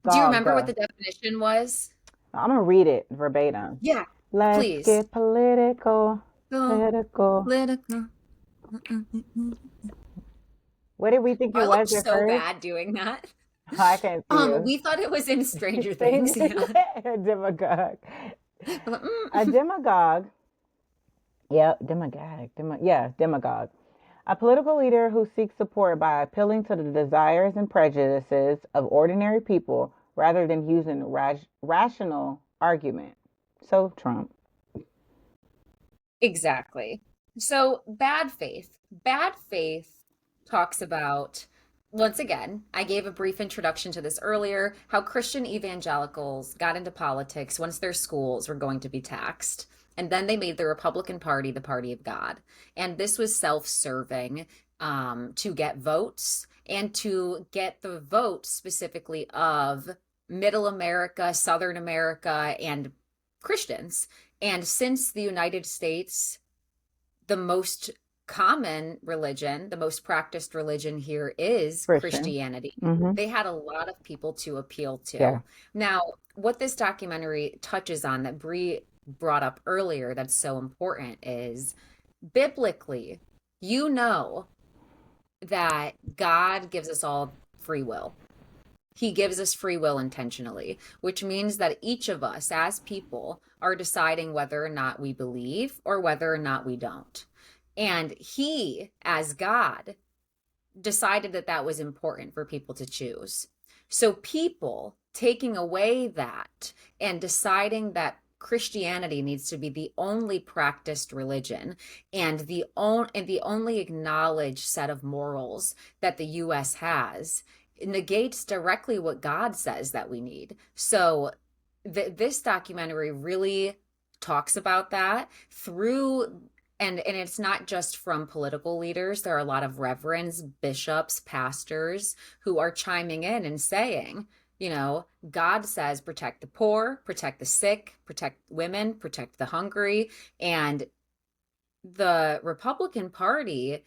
Do you Gog. remember what the definition was? I'm gonna read it verbatim. Yeah, Let's please. get political. Go Political. political. What did we think it I look was at so first? bad doing that. I can't see you. We thought it was in Stranger Saying Things. Yeah. a demagogue. But, A demagogue. Yep, demagogue. Demagogue. A political leader who seeks support by appealing to the desires and prejudices of ordinary people rather than using rational argument. So, Trump. exactly. So, bad faith. Bad faith talks about, once again, I gave a brief introduction to this earlier, how Christian evangelicals got into politics once their schools were going to be taxed. And then they made the Republican Party the party of God. And this was self serving, to get votes and to get the votes specifically of middle America, Southern America, and Christians. And since the United States, the most common religion, the most practiced religion here is Christian. Christianity. Mm-hmm. They had a lot of people to appeal Yeah. to. Now, what this documentary touches on that Bri brought up earlier that's so important is biblically, you know that God gives us all free will. He gives us free will intentionally, which means that each of us as people are deciding whether or not we believe or whether or not we don't. And he, as God, decided that that was important for people to choose. So people taking away that and deciding that Christianity needs to be the only practiced religion and the only acknowledged set of morals that the US has negates directly what God says that we need. So this documentary really talks about that through, and it's not just from political leaders. There are a lot of reverends, bishops, pastors who are chiming in and saying, God says protect the poor, protect the sick, protect women, protect the hungry. And the Republican Party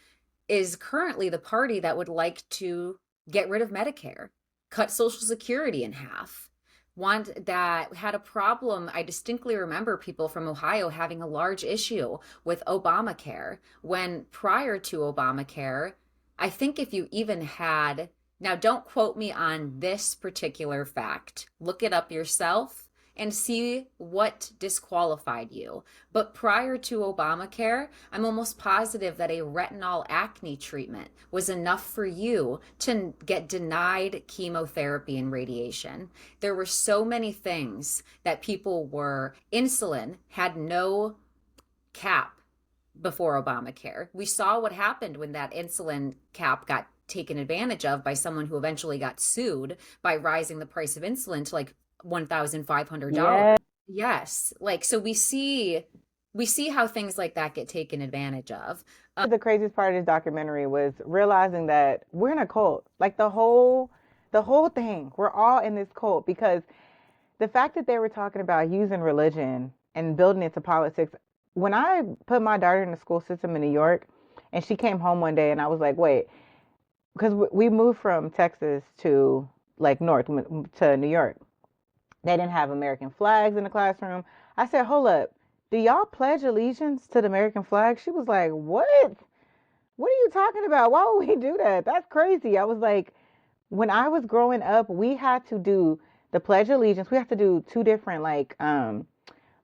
is currently the party that would like to get rid of Medicare, cut Social Security in half. One that had a problem. I distinctly remember people from Ohio having a large issue with Obamacare when prior to Obamacare, I think if you even had, now don't quote me on this particular fact, look it up yourself and see what disqualified you. But prior to Obamacare, I'm almost positive that a retinol acne treatment was enough for you to get denied chemotherapy and radiation. There were so many things that insulin had no cap before Obamacare. We saw what happened when that insulin cap got taken advantage of by someone who eventually got sued by rising the price of insulin to like $1,500. Yeah. Yes. So we see how things like that get taken advantage of. The craziest part of this documentary was realizing that we're in a cult. Like the whole thing. We're all in this cult because the fact that they were talking about using religion and building it to politics. When I put my daughter in the school system in New York, and she came home one day, and I was like, wait, because we moved from Texas to like north to New York. They didn't have American flags in the classroom. I said, hold up, do y'all pledge allegiance to the American flag? She was like, what? What are you talking about? Why would we do that? That's crazy. I was like, when I was growing up, we had to do the Pledge of Allegiance. We have to do two different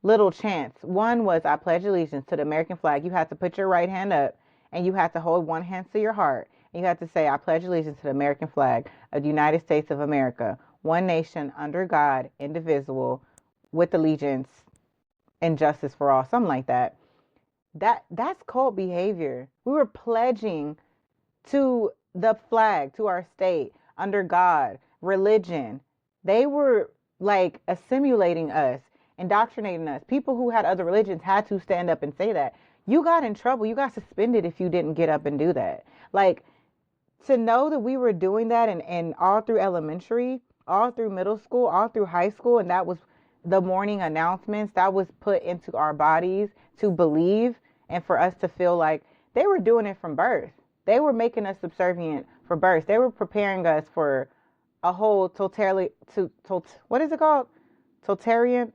little chants. One was I pledge allegiance to the American flag. You had to put your right hand up and you had to hold one hand to your heart. And you had to say, I pledge allegiance to the American flag of the United States of America, one nation under God, indivisible, with allegiance and justice for all, something like that. That's cult behavior. We were pledging to the flag, to our state, under God, religion. They were like assimilating us, indoctrinating us. People who had other religions had to stand up and say that. You got in trouble. You got suspended if you didn't get up and do that. Like, to know that we were doing that and all through elementary, all through middle school, all through high school, and that was the morning announcements that was put into our bodies to believe and for us to feel like they were doing it from birth. They were making us subservient for birth. They were preparing us for a whole what is it called? Totalitarian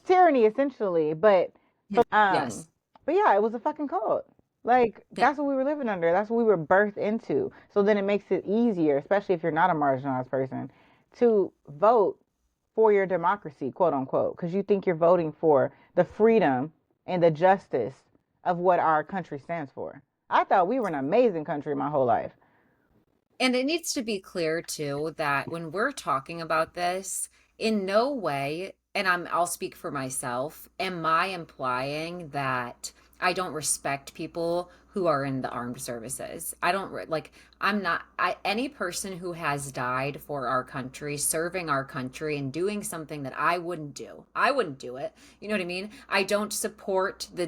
tyranny, essentially. But Yes. but yeah, it was a fucking cult. Like, That that's what we were living under. That's what we were birthed into. So then it makes it easier, especially if you're not a marginalized person, to vote for your democracy, quote unquote, because you think you're voting for the freedom and the justice of what our country stands for. I thought we were an amazing country my whole life. And it needs to be clear too that when we're talking about this, in no way, and I'll speak for myself, am I implying that I don't respect people who are in the armed services. I don't like I'm not I any person who has died for our country, serving our country and doing something that I wouldn't do. I wouldn't do it. You know what I mean? I don't support the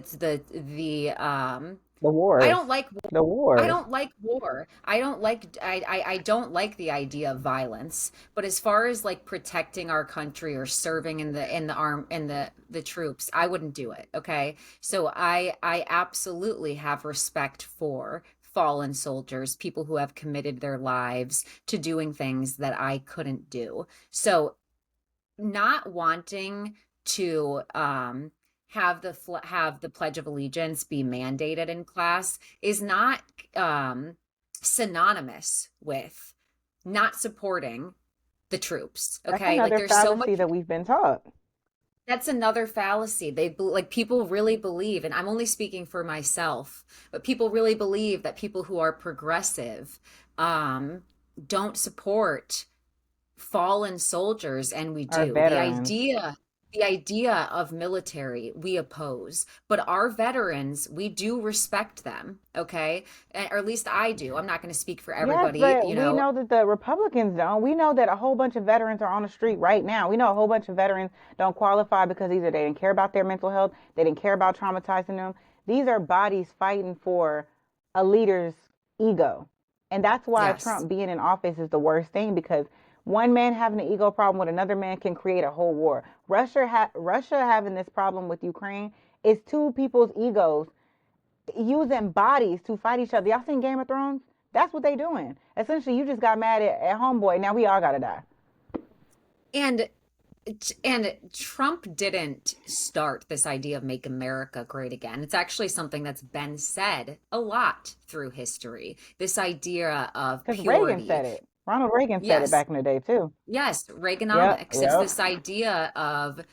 The I wars. don't like The I wars. don't like war. I don't like the idea of violence. But as far as like protecting our country or serving in the arm in the troops, I wouldn't do it. Okay. So I absolutely have respect for fallen soldiers, people who have committed their lives to doing things that I couldn't do. So not wanting to have the Pledge of Allegiance be mandated in class is not um, synonymous with not supporting the troops. That's Okay, like another there's so fallacy much. that we've been taught. That's another fallacy. Like people really believe, and I'm only speaking for myself, but people really believe that people who are progressive um, don't support fallen soldiers, and we Our do. veterans. The idea of military we oppose, but our veterans, we do respect them, okay? Or at least I do. I'm not going to speak for Yes, everybody, but you we know. know that the Republicans don't. We know that a whole bunch of veterans are on the street right now. We know a whole bunch of veterans don't qualify because either they didn't care about their mental health, they didn't care about traumatizing them. These are bodies fighting for a leader's ego. And that's why Yes. Trump being in office is the worst thing because one man having an ego problem with another man can create a whole war. Russia having this problem with Ukraine is two people's egos using bodies to fight each other. Y'all seen Game of Thrones? That's what they doing. Essentially, you just got mad at homeboy. Now we all gotta die. And and Trump didn't start this idea of make America great again. It's actually something that's been said a lot through history. This idea of Because Reagan purity. said it. Ronald Reagan said it Yes. back in the day too. Yes, Yep, Reaganomics. It's yep. this idea of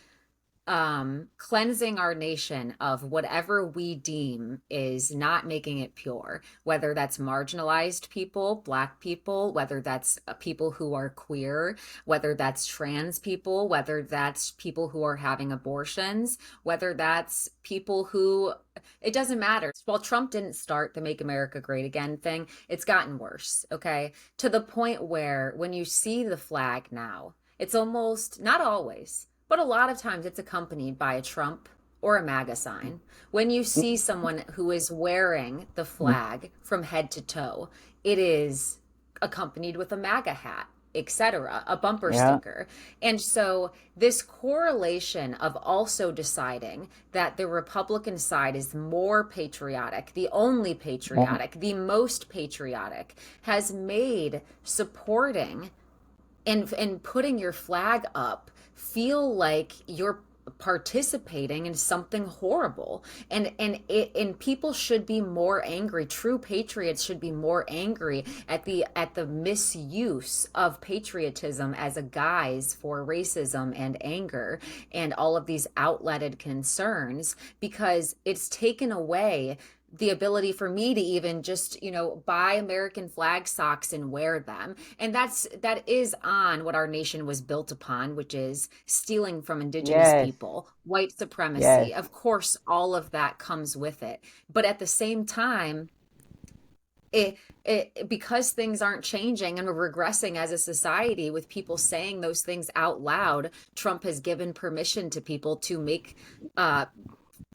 cleansing our nation of whatever we deem is not making it pure, whether that's marginalized people, black people, whether that's people who are queer, whether that's trans people, whether that's people who are having abortions, whether that's people who, it doesn't matter. While Trump didn't start the Make America Great Again thing, it's gotten worse, okay? To the point where when you see the flag now, it's almost, not always, but a lot of times it's accompanied by a Trump or a MAGA sign. When you see someone who is wearing the flag from head to toe, it is accompanied with a MAGA hat, etc., a bumper Yeah. sticker. And so this correlation of also deciding that the Republican side is more patriotic, the only patriotic, the most patriotic, has made supporting and putting your flag up feel like you're participating in something horrible, and people should be more angry. True patriots should be more angry at the misuse of patriotism as a guise for racism and anger and all of these outletted concerns, because it's taken away the ability for me to even just, buy American flag socks and wear them. And that is on what our nation was built upon, which is stealing from indigenous Yes. people, white Yes. supremacy. Of course, all of that comes with it. But at the same time, because things aren't changing and we're regressing as a society with people saying those things out loud, Trump has given permission to people to make uh,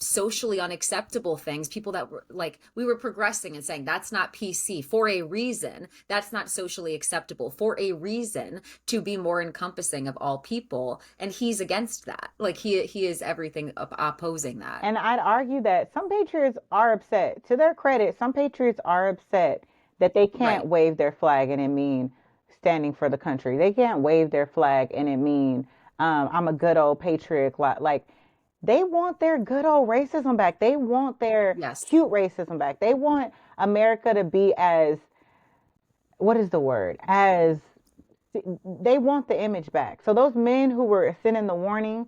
socially unacceptable things. People that were like, we were progressing and saying that's not PC for a reason, that's not socially acceptable for a reason, to be more encompassing of all people, and he's against that. Like he is everything opposing that. And I'd argue that some patriots are upset. To their credit, some patriots are upset that they can't Right. wave their flag and it mean standing for the country. They can't wave their flag and it mean I'm a good old patriot. Like They want their good old racism back. They want their Yes. cute racism back. They want America to be as, what is the word? As they want the image back. So those men who were sending the warning,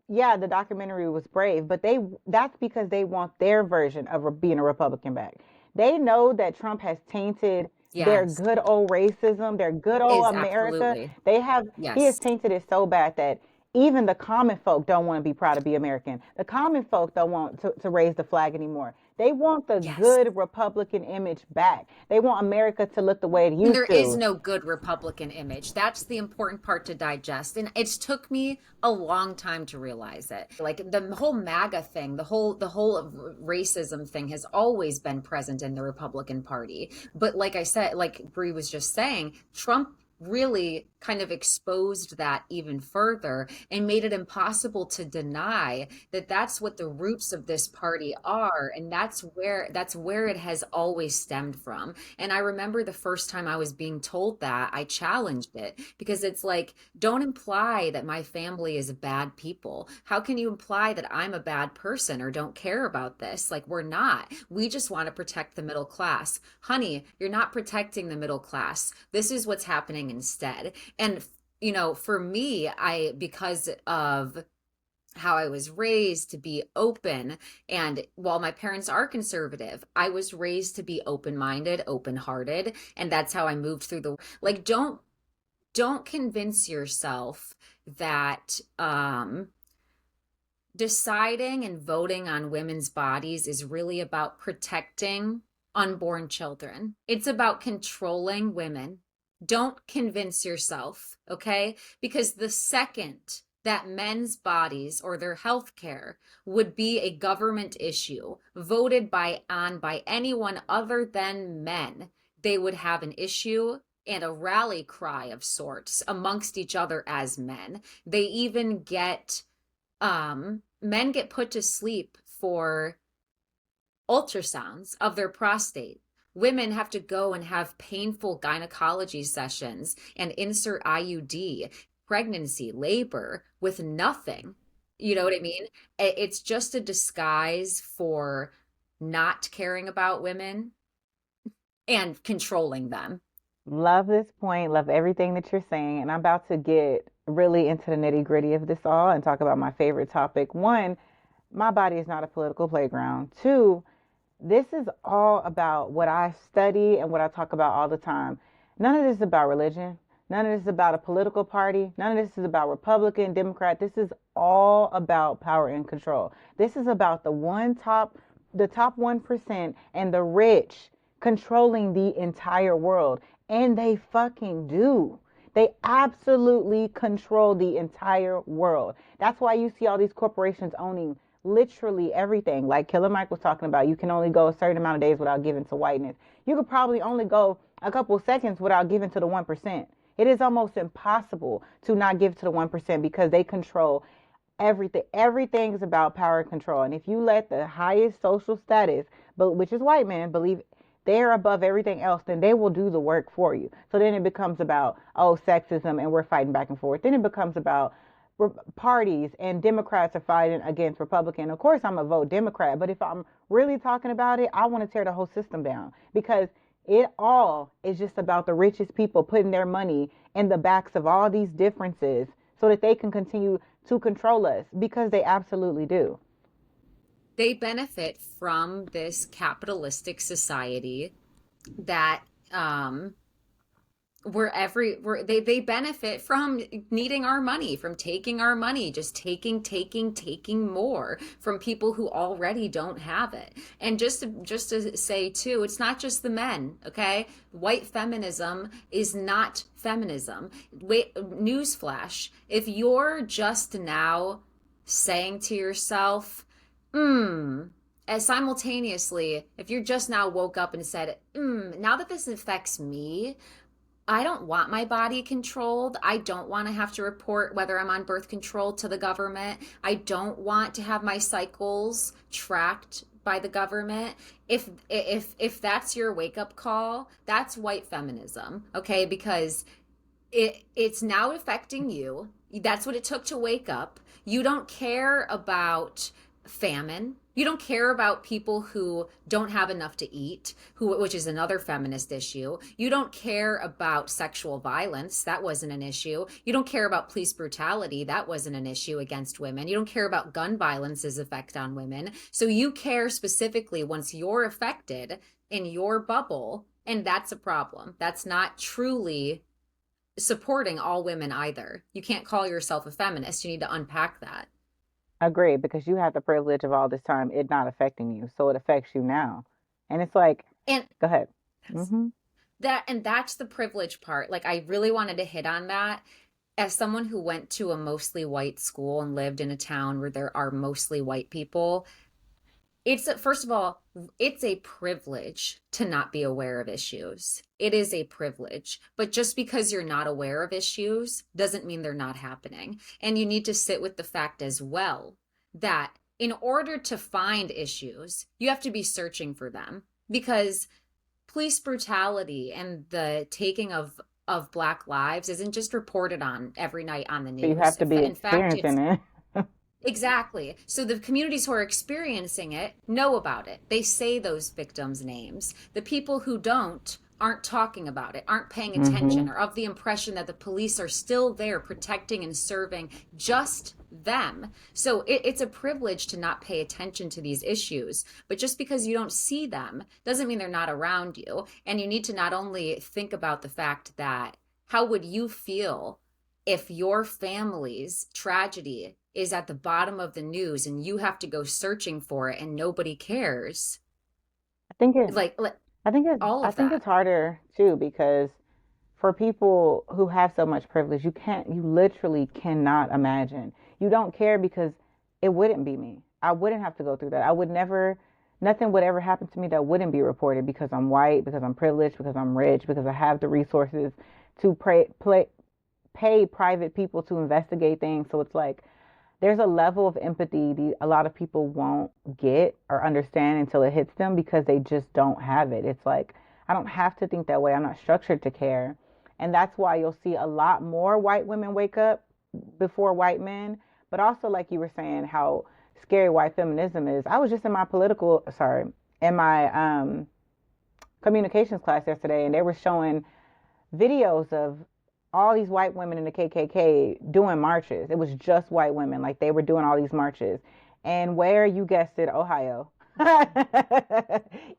yeah, the documentary was brave, but that's because they want their version of being a Republican back. They know that Trump has tainted their Yes. good old racism, their good old Is America. absolutely. He has Yes. tainted it so bad that even the common folk don't want to be proud to be American. The common folk don't want to raise the flag anymore. They want the Yes. good Republican image back. They want America to look the way it And there used is to. no good Republican image. That's the important part to digest. And it's took me a long time to realize it. Like the whole MAGA thing, the whole racism thing has always been present in the Republican Party. But like I said, like Bri was just saying, Trump really kind of exposed that even further and made it impossible to deny that that's what the roots of this party are, and that's where it has always stemmed from. And I remember the first time I was being told that, I challenged it because it's like, don't imply that my family is bad people. How can you imply that I'm a bad person or don't care about this? Like, we're not. We just want to protect the middle class. Honey, you're not protecting the middle class. This is what's happening instead. And, for me, because of how I was raised to be open. And while my parents are conservative, I was raised to be open-minded, open-hearted, and that's how I moved through like, don't convince yourself that deciding and voting on women's bodies is really about protecting unborn children. It's about controlling women. Don't convince yourself, okay? Because the second that men's bodies or their health care would be a government issue voted by anyone other than men, they would have an issue and a rally cry of sorts amongst each other as men. They even get men get put to sleep for ultrasounds of their prostate. Women have to go and have painful gynecology sessions and insert IUD, pregnancy, labor with nothing. You know what I mean? It's just a disguise for not caring about women and controlling them. Love this point. Love everything that you're saying. And I'm about to get really into the nitty gritty of this all and talk about my favorite topic. One, my body is not a political playground. Two, this is all about what I study and what I talk about all the time. None of this is about religion. None of this is about a political party. None of this is about Republican, Democrat. This is all about power and control. This is about the top 1% and the rich controlling the entire world. And they fucking do. They absolutely control the entire world. That's why you see all these corporations owning literally everything. Like Killer Mike was talking about, you can only go a certain amount of days without giving to whiteness. You could probably only go a couple seconds without giving to the 1%. It is almost impossible to not give to the 1% because they control everything. Everything is about power and control. And if you let the highest social status, but which is white men, believe they're above everything else, then they will do the work for you. So then it becomes about, oh, sexism and we're fighting back and forth. Then it becomes about parties and Democrats are fighting against Republican. Of course, I'm a vote Democrat, but if I'm really talking about it, I want to tear the whole system down because it all is just about the richest people putting their money in the backs of all these differences so that they can continue to control us because they absolutely do. They benefit from this capitalistic society that they benefit from needing our money, from taking our money, just taking more from people who already don't have it. And just to say too, it's not just the men, okay? White feminism is not feminism. Wait, newsflash, if you're just now saying to yourself, as simultaneously, if you're just now woke up and said, now that this affects me, I don't want my body controlled. I don't want to have to report whether I'm on birth control to the government. I don't want to have my cycles tracked by the government. If that's your wake up call, that's white feminism, okay? Because It's now affecting you. That's what it took to wake up. You don't care about famine. You don't care about people who don't have enough to eat, which is another feminist issue. You don't care about sexual violence. That wasn't an issue. You don't care about police brutality. That wasn't an issue against women. You don't care about gun violence's effect on women. So you care specifically once you're affected in your bubble, and that's a problem. That's not truly supporting all women either. You can't call yourself a feminist. You need to unpack that. Agree, because you had the privilege of all this time it not affecting you, so it affects you now. And it's like, And go ahead. that's Mm-hmm. and that's the privilege part. Like I really wanted to hit on that as someone who went to a mostly white school and lived in a town where there are mostly white people. It's first of all, it's a privilege to not be aware of issues. It is a privilege. But just because you're not aware of issues doesn't mean they're not happening. And you need to sit with the fact as well that in order to find issues, you have to be searching for them, because police brutality and the taking of black lives isn't just reported on every night on the So you news. have to be In fact, experiencing it's it. exactly. So the communities who are experiencing it know about it. They say those victims' names. The people who don't aren't talking about it, aren't paying Mm-hmm. attention, or of the impression that the police are still there protecting and serving just them. So it's a privilege to not pay attention to these issues. But just because you don't see them doesn't mean they're not around you. And you need to not only think about the fact that how would you feel if your family's tragedy is at the bottom of the news and you have to go searching for it and nobody cares? I think it Like all I of think that. it's harder too because for people who have so much privilege, you literally cannot imagine. You don't care because it wouldn't be me. I wouldn't have to go through that. I would never, nothing would ever happen to me that wouldn't be reported because I'm white, because I'm privileged, because I'm rich, because I have the resources to pay private people to investigate things. So it's like there's a level of empathy a lot of people won't get or understand until it hits them because they just don't have it. It's like, I don't have to think that way. I'm not structured to care. And that's why you'll see a lot more white women wake up before white men. But also, like you were saying, how scary white feminism is. I was just in my in my communications class yesterday, and they were showing videos of all these white women in the KKK doing marches. It was just white women, like they were doing all these marches. And where you guessed it, Ohio.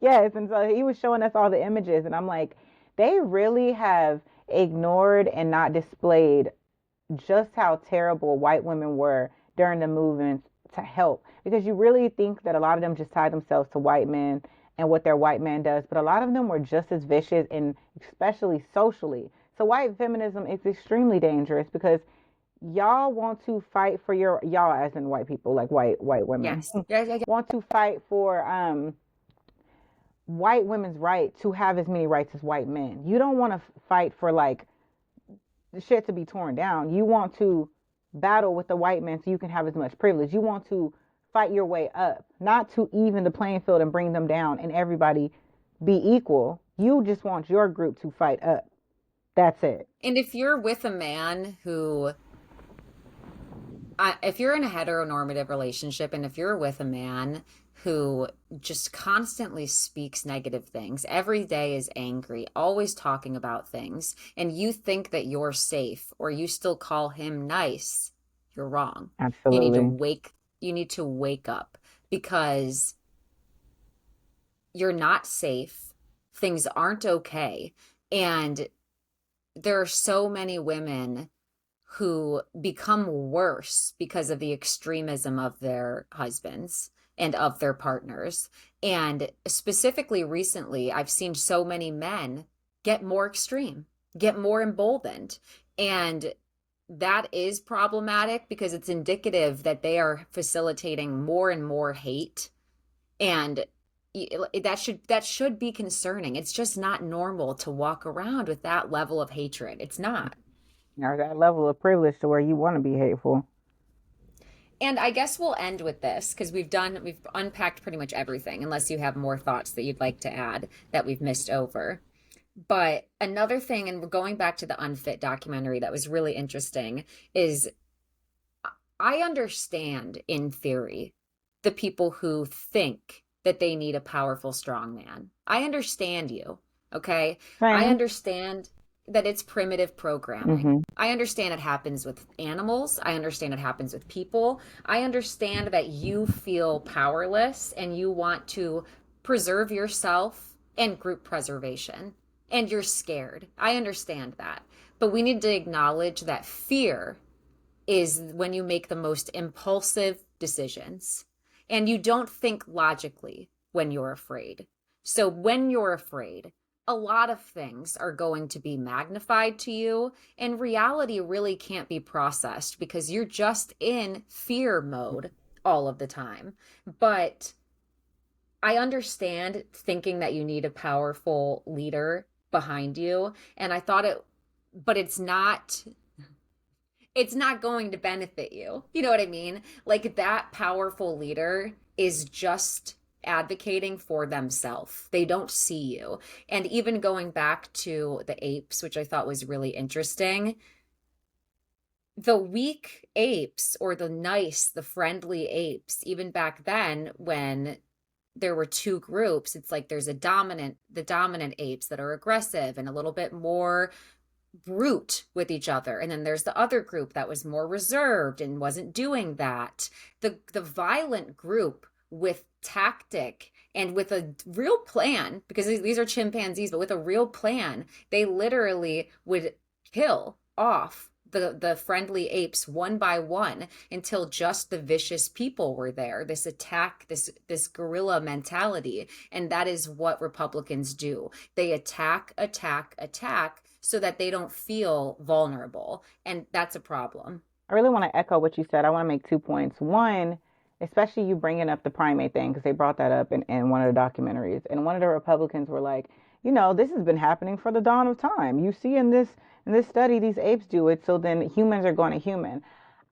Yes, and so he was showing us all the images, and I'm like, they really have ignored and not displayed just how terrible white women were during the movement to help. Because you really think that a lot of them just tie themselves to white men and what their white man does, but a lot of them were just as vicious and especially socially. So white feminism is extremely dangerous because y'all want to fight for y'all as in white people, like white women, Yes. Yeah, yeah, yeah. want to fight for white women's right to have as many rights as white men. You don't want to fight for like the shit to be torn down. You want to battle with the white man so you can have as much privilege. You want to fight your way up, not to even the playing field and bring them down and everybody be equal. You just want your group to fight up. That's it. And if you're with a man who if you're in a heteronormative relationship and if you're with a man who just constantly speaks negative things, every day is angry, always talking about things, and you think that you're safe or you still call him nice, you're wrong. You need to Absolutely. wake up, because you're not safe. Things aren't okay. And there are so many women who become worse because of the extremism of their husbands and of their partners. And specifically recently, I've seen so many men get more extreme, get more emboldened. And that is problematic because it's indicative that they are facilitating more and more hate. And that should be concerning. It's just not normal to walk around with that level of hatred. It's not. Or that level of privilege to where you want to be hateful. And I guess we'll end with this because we've unpacked pretty much everything, unless you have more thoughts that you'd like to add that we've missed over. But another thing, and going back to the Unfit documentary that was really interesting, is I understand in theory the people who think that they need a powerful, strong man. I understand you, okay? I Same. understand that it's primitive programming. Hmm. I understand it happens with animals. I understand it happens with people. I understand that you feel powerless and you want to preserve yourself and group preservation, and you're scared. I understand that. But we need to acknowledge that fear is when you make the most impulsive decisions and you don't think logically when you're afraid. So when you're afraid, a lot of things are going to be magnified to you, and reality really can't be processed because you're just in fear mode all of the time. But I understand thinking that you need a powerful leader behind you, and I thought it, but it's not going to benefit you. You know what I mean? Like that powerful leader is just advocating for themselves. They don't see you. And even going back to the apes, which I thought was really interesting, the weak apes or the nice, the friendly apes, even back then when there were two groups, it's like there's the dominant apes that are aggressive and a little bit more brute with each other, and then there's the other group that was more reserved and wasn't doing that. The violent group with tactic and with a real plan, because these are chimpanzees, but with a real plan, they literally would kill off the friendly apes one by one until just the vicious people were there. This attack, this guerrilla mentality, and that is what Republicans do. They attack, attack, attack so that they don't feel vulnerable, and that's a problem. I really want to echo what you said. I want to make 2 points. One, especially you bringing up the primate thing, because they brought that up in one of the documentaries. And one of the Republicans were like, this has been happening for the dawn of time. You see in this study, these apes do it, so then humans are going to human.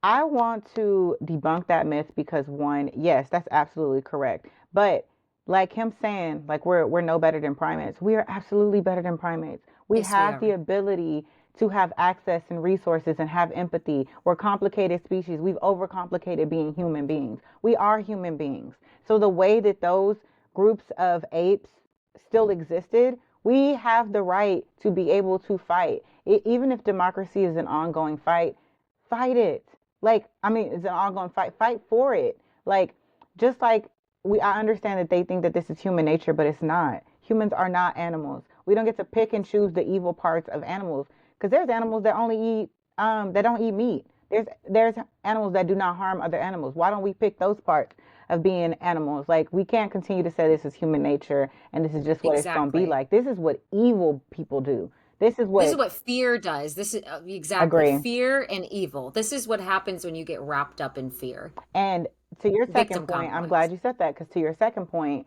I want to debunk that myth because one, yes, that's absolutely correct. But like him saying, like we're no better than primates. We are absolutely better than primates. We Yes, we have the are. ability to have access and resources and have empathy. We're complicated species. We've overcomplicated being human beings. We are human beings. So the way that those groups of apes still existed, we have the right to be able to fight. Even if democracy is an ongoing fight, fight it. Like, I mean, it's an ongoing fight. Fight for it. Like, just like I understand that they think that this is human nature, but it's not. Humans are not animals. We don't get to pick and choose the evil parts of animals because there's animals that only eat, that don't eat meat. There's animals that do not harm other animals. Why don't we pick those parts of being animals? Like, we can't continue to say this is human nature and this is just what it's going to be Exactly. like. This is what evil people do. This is This is what, what fear does. This is exactly agree. fear and evil. This is what happens when you get wrapped up in fear. And to your second Victim point, I'm complex. glad you said that because to your second point,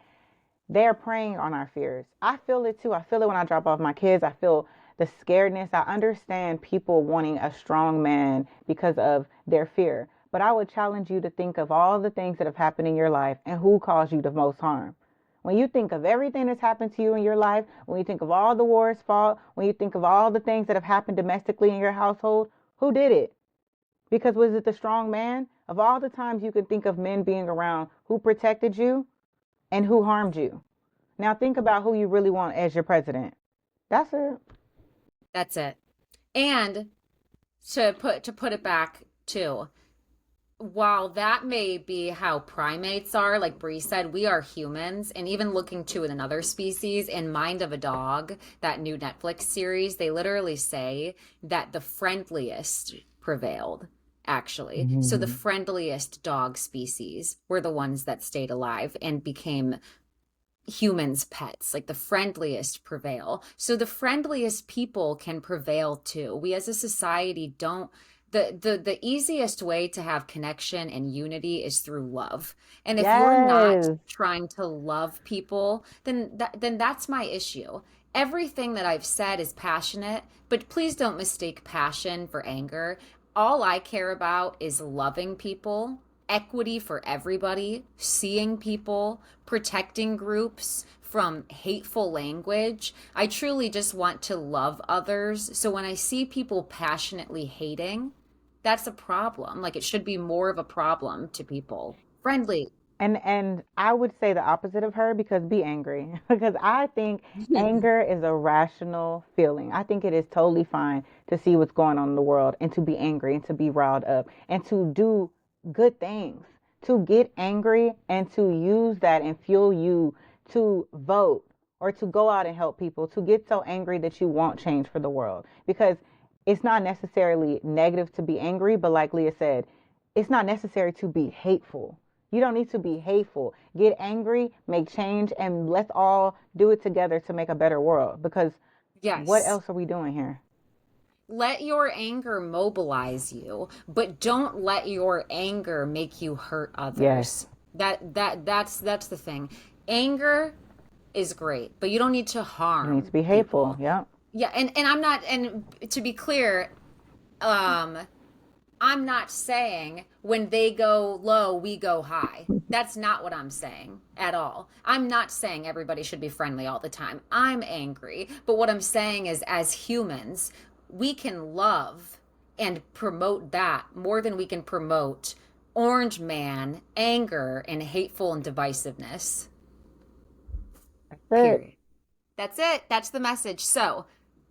they're preying on our fears. I feel it too. I feel it when I drop off my kids. I feel the scaredness. I understand people wanting a strong man because of their fear. But I would challenge you to think of all the things that have happened in your life and who caused you the most harm. When you think of everything that's happened to you in your life, when you think of all the wars fought, when you think of all the things that have happened domestically in your household, who did it? Because was it the strong man? Of all the times you can think of men being around, who protected you and who harmed you? Now think about who you really want as your president. That's it. That's it. And to put it back too, while that may be how primates are, like Bri said, we are humans. And even looking to another species in Mind of a Dog, that new Netflix series, they literally say that the friendliest prevailed, actually. So the Mhm. friendliest dog species were the ones that stayed alive and became humans' pets, like the friendliest prevail. So the friendliest people can prevail too. We as a society don't, the easiest way to have connection and unity is through love. And if you're not Yes. trying to love people, then that's my issue. Everything that I've said is passionate, but please don't mistake passion for anger. All I care about is loving people, equity for everybody, seeing people, protecting groups, from hateful language. I truly just want to love others. So when I see people passionately hating, that's a problem. Like, it should be more of a problem to people. Friendly. And I would say the opposite of her, because be angry. Because I think anger is a rational feeling. I think it is totally fine to see what's going on in the world and to be angry and to be riled up and to do good things. To get angry and to use that and fuel you to vote or to go out and help people, to get so angry that you want change for the world. Because it's not necessarily negative to be angry, but like Leah said, it's not necessary to be hateful. You don't need to be hateful. Get angry, make change, and let's all do it together to make a better world. Because what Yes. else are we doing here? Let your anger mobilize you, but don't let your anger make you hurt Yes, others. That's the thing. Anger is great, but you don't need to you need to harm be hateful. people. Yep. Yeah, and I'm not, and to be clear, um I'm not saying when they go low, we go high. That's not what I'm saying at all. I'm not saying everybody should be friendly all the time. I'm angry. But what I'm saying is, as humans, we can love and promote that more than we can promote orange man, anger, and hateful and divisiveness. That's it. Period. That's it. That's the message. So,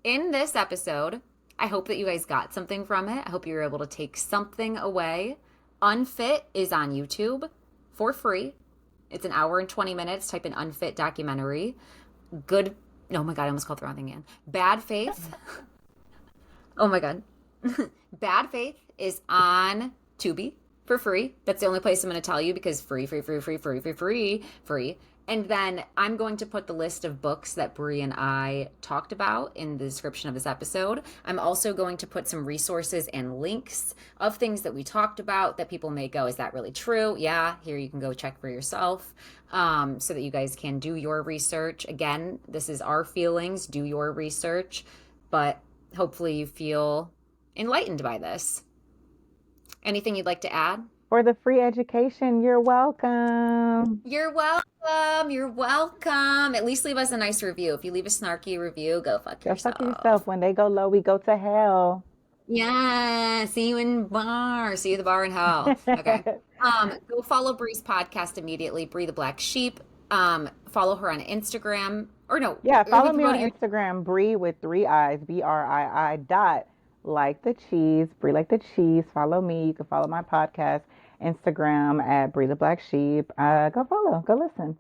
in this episode, I hope that you guys got something from it. I hope you were able to take something away. Unfit is on YouTube for free. It's an hour and 20 minutes. Type in Unfit documentary. Good. Oh my God, I almost called the wrong thing again. Bad Faith. Oh my God. Bad Faith is on Tubi for free. That's the only place I'm going to tell you, because free. And then I'm going to put the list of books that Bri and I talked about in the description of this episode. I'm also going to put some resources and links of things that we talked about that people may go, is that really true? Yeah, here you can go check for yourself, so that you guys can do your research. Again, this is our feelings. Do your research, but hopefully you feel enlightened by this. Anything you'd like to add? For the free education, you're welcome. You're welcome. You're welcome. At least leave us a nice review. If you leave a snarky review, go fuck Go fuck yourself. yourself. When they go low, we go to hell. Yeah. See you in bar. See you at the bar in hell. Okay. Go follow Bri's podcast immediately, Bri the Black Sheep. Follow her on Instagram. Or no, Yeah, or we follow can me go on to your. Instagram, Bri with 3 I's, Brii dot like the cheese, Bri like the cheese. Follow me. You can follow my podcast, Instagram at Bri the Black Sheep. Go follow, go listen.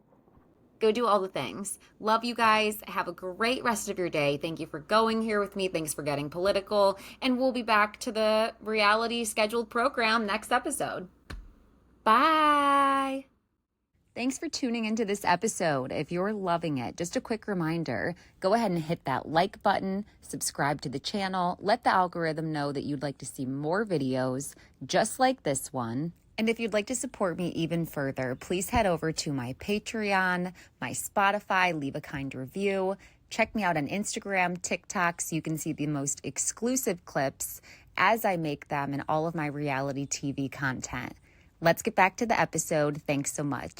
Go do all the things. Love you guys. Have a great rest of your day. Thank you for going here with me. Thanks for getting political. And we'll be back to the reality scheduled program next episode. Bye. Thanks for tuning into this episode. If you're loving it, just a quick reminder, go ahead and hit that like button, subscribe to the channel, let the algorithm know that you'd like to see more videos just like this one. And if you'd like to support me even further, please head over to my Patreon, my Spotify, leave a kind review. Check me out on Instagram, TikTok, so you can see the most exclusive clips as I make them and all of my reality TV content. Let's get back to the episode. Thanks so much.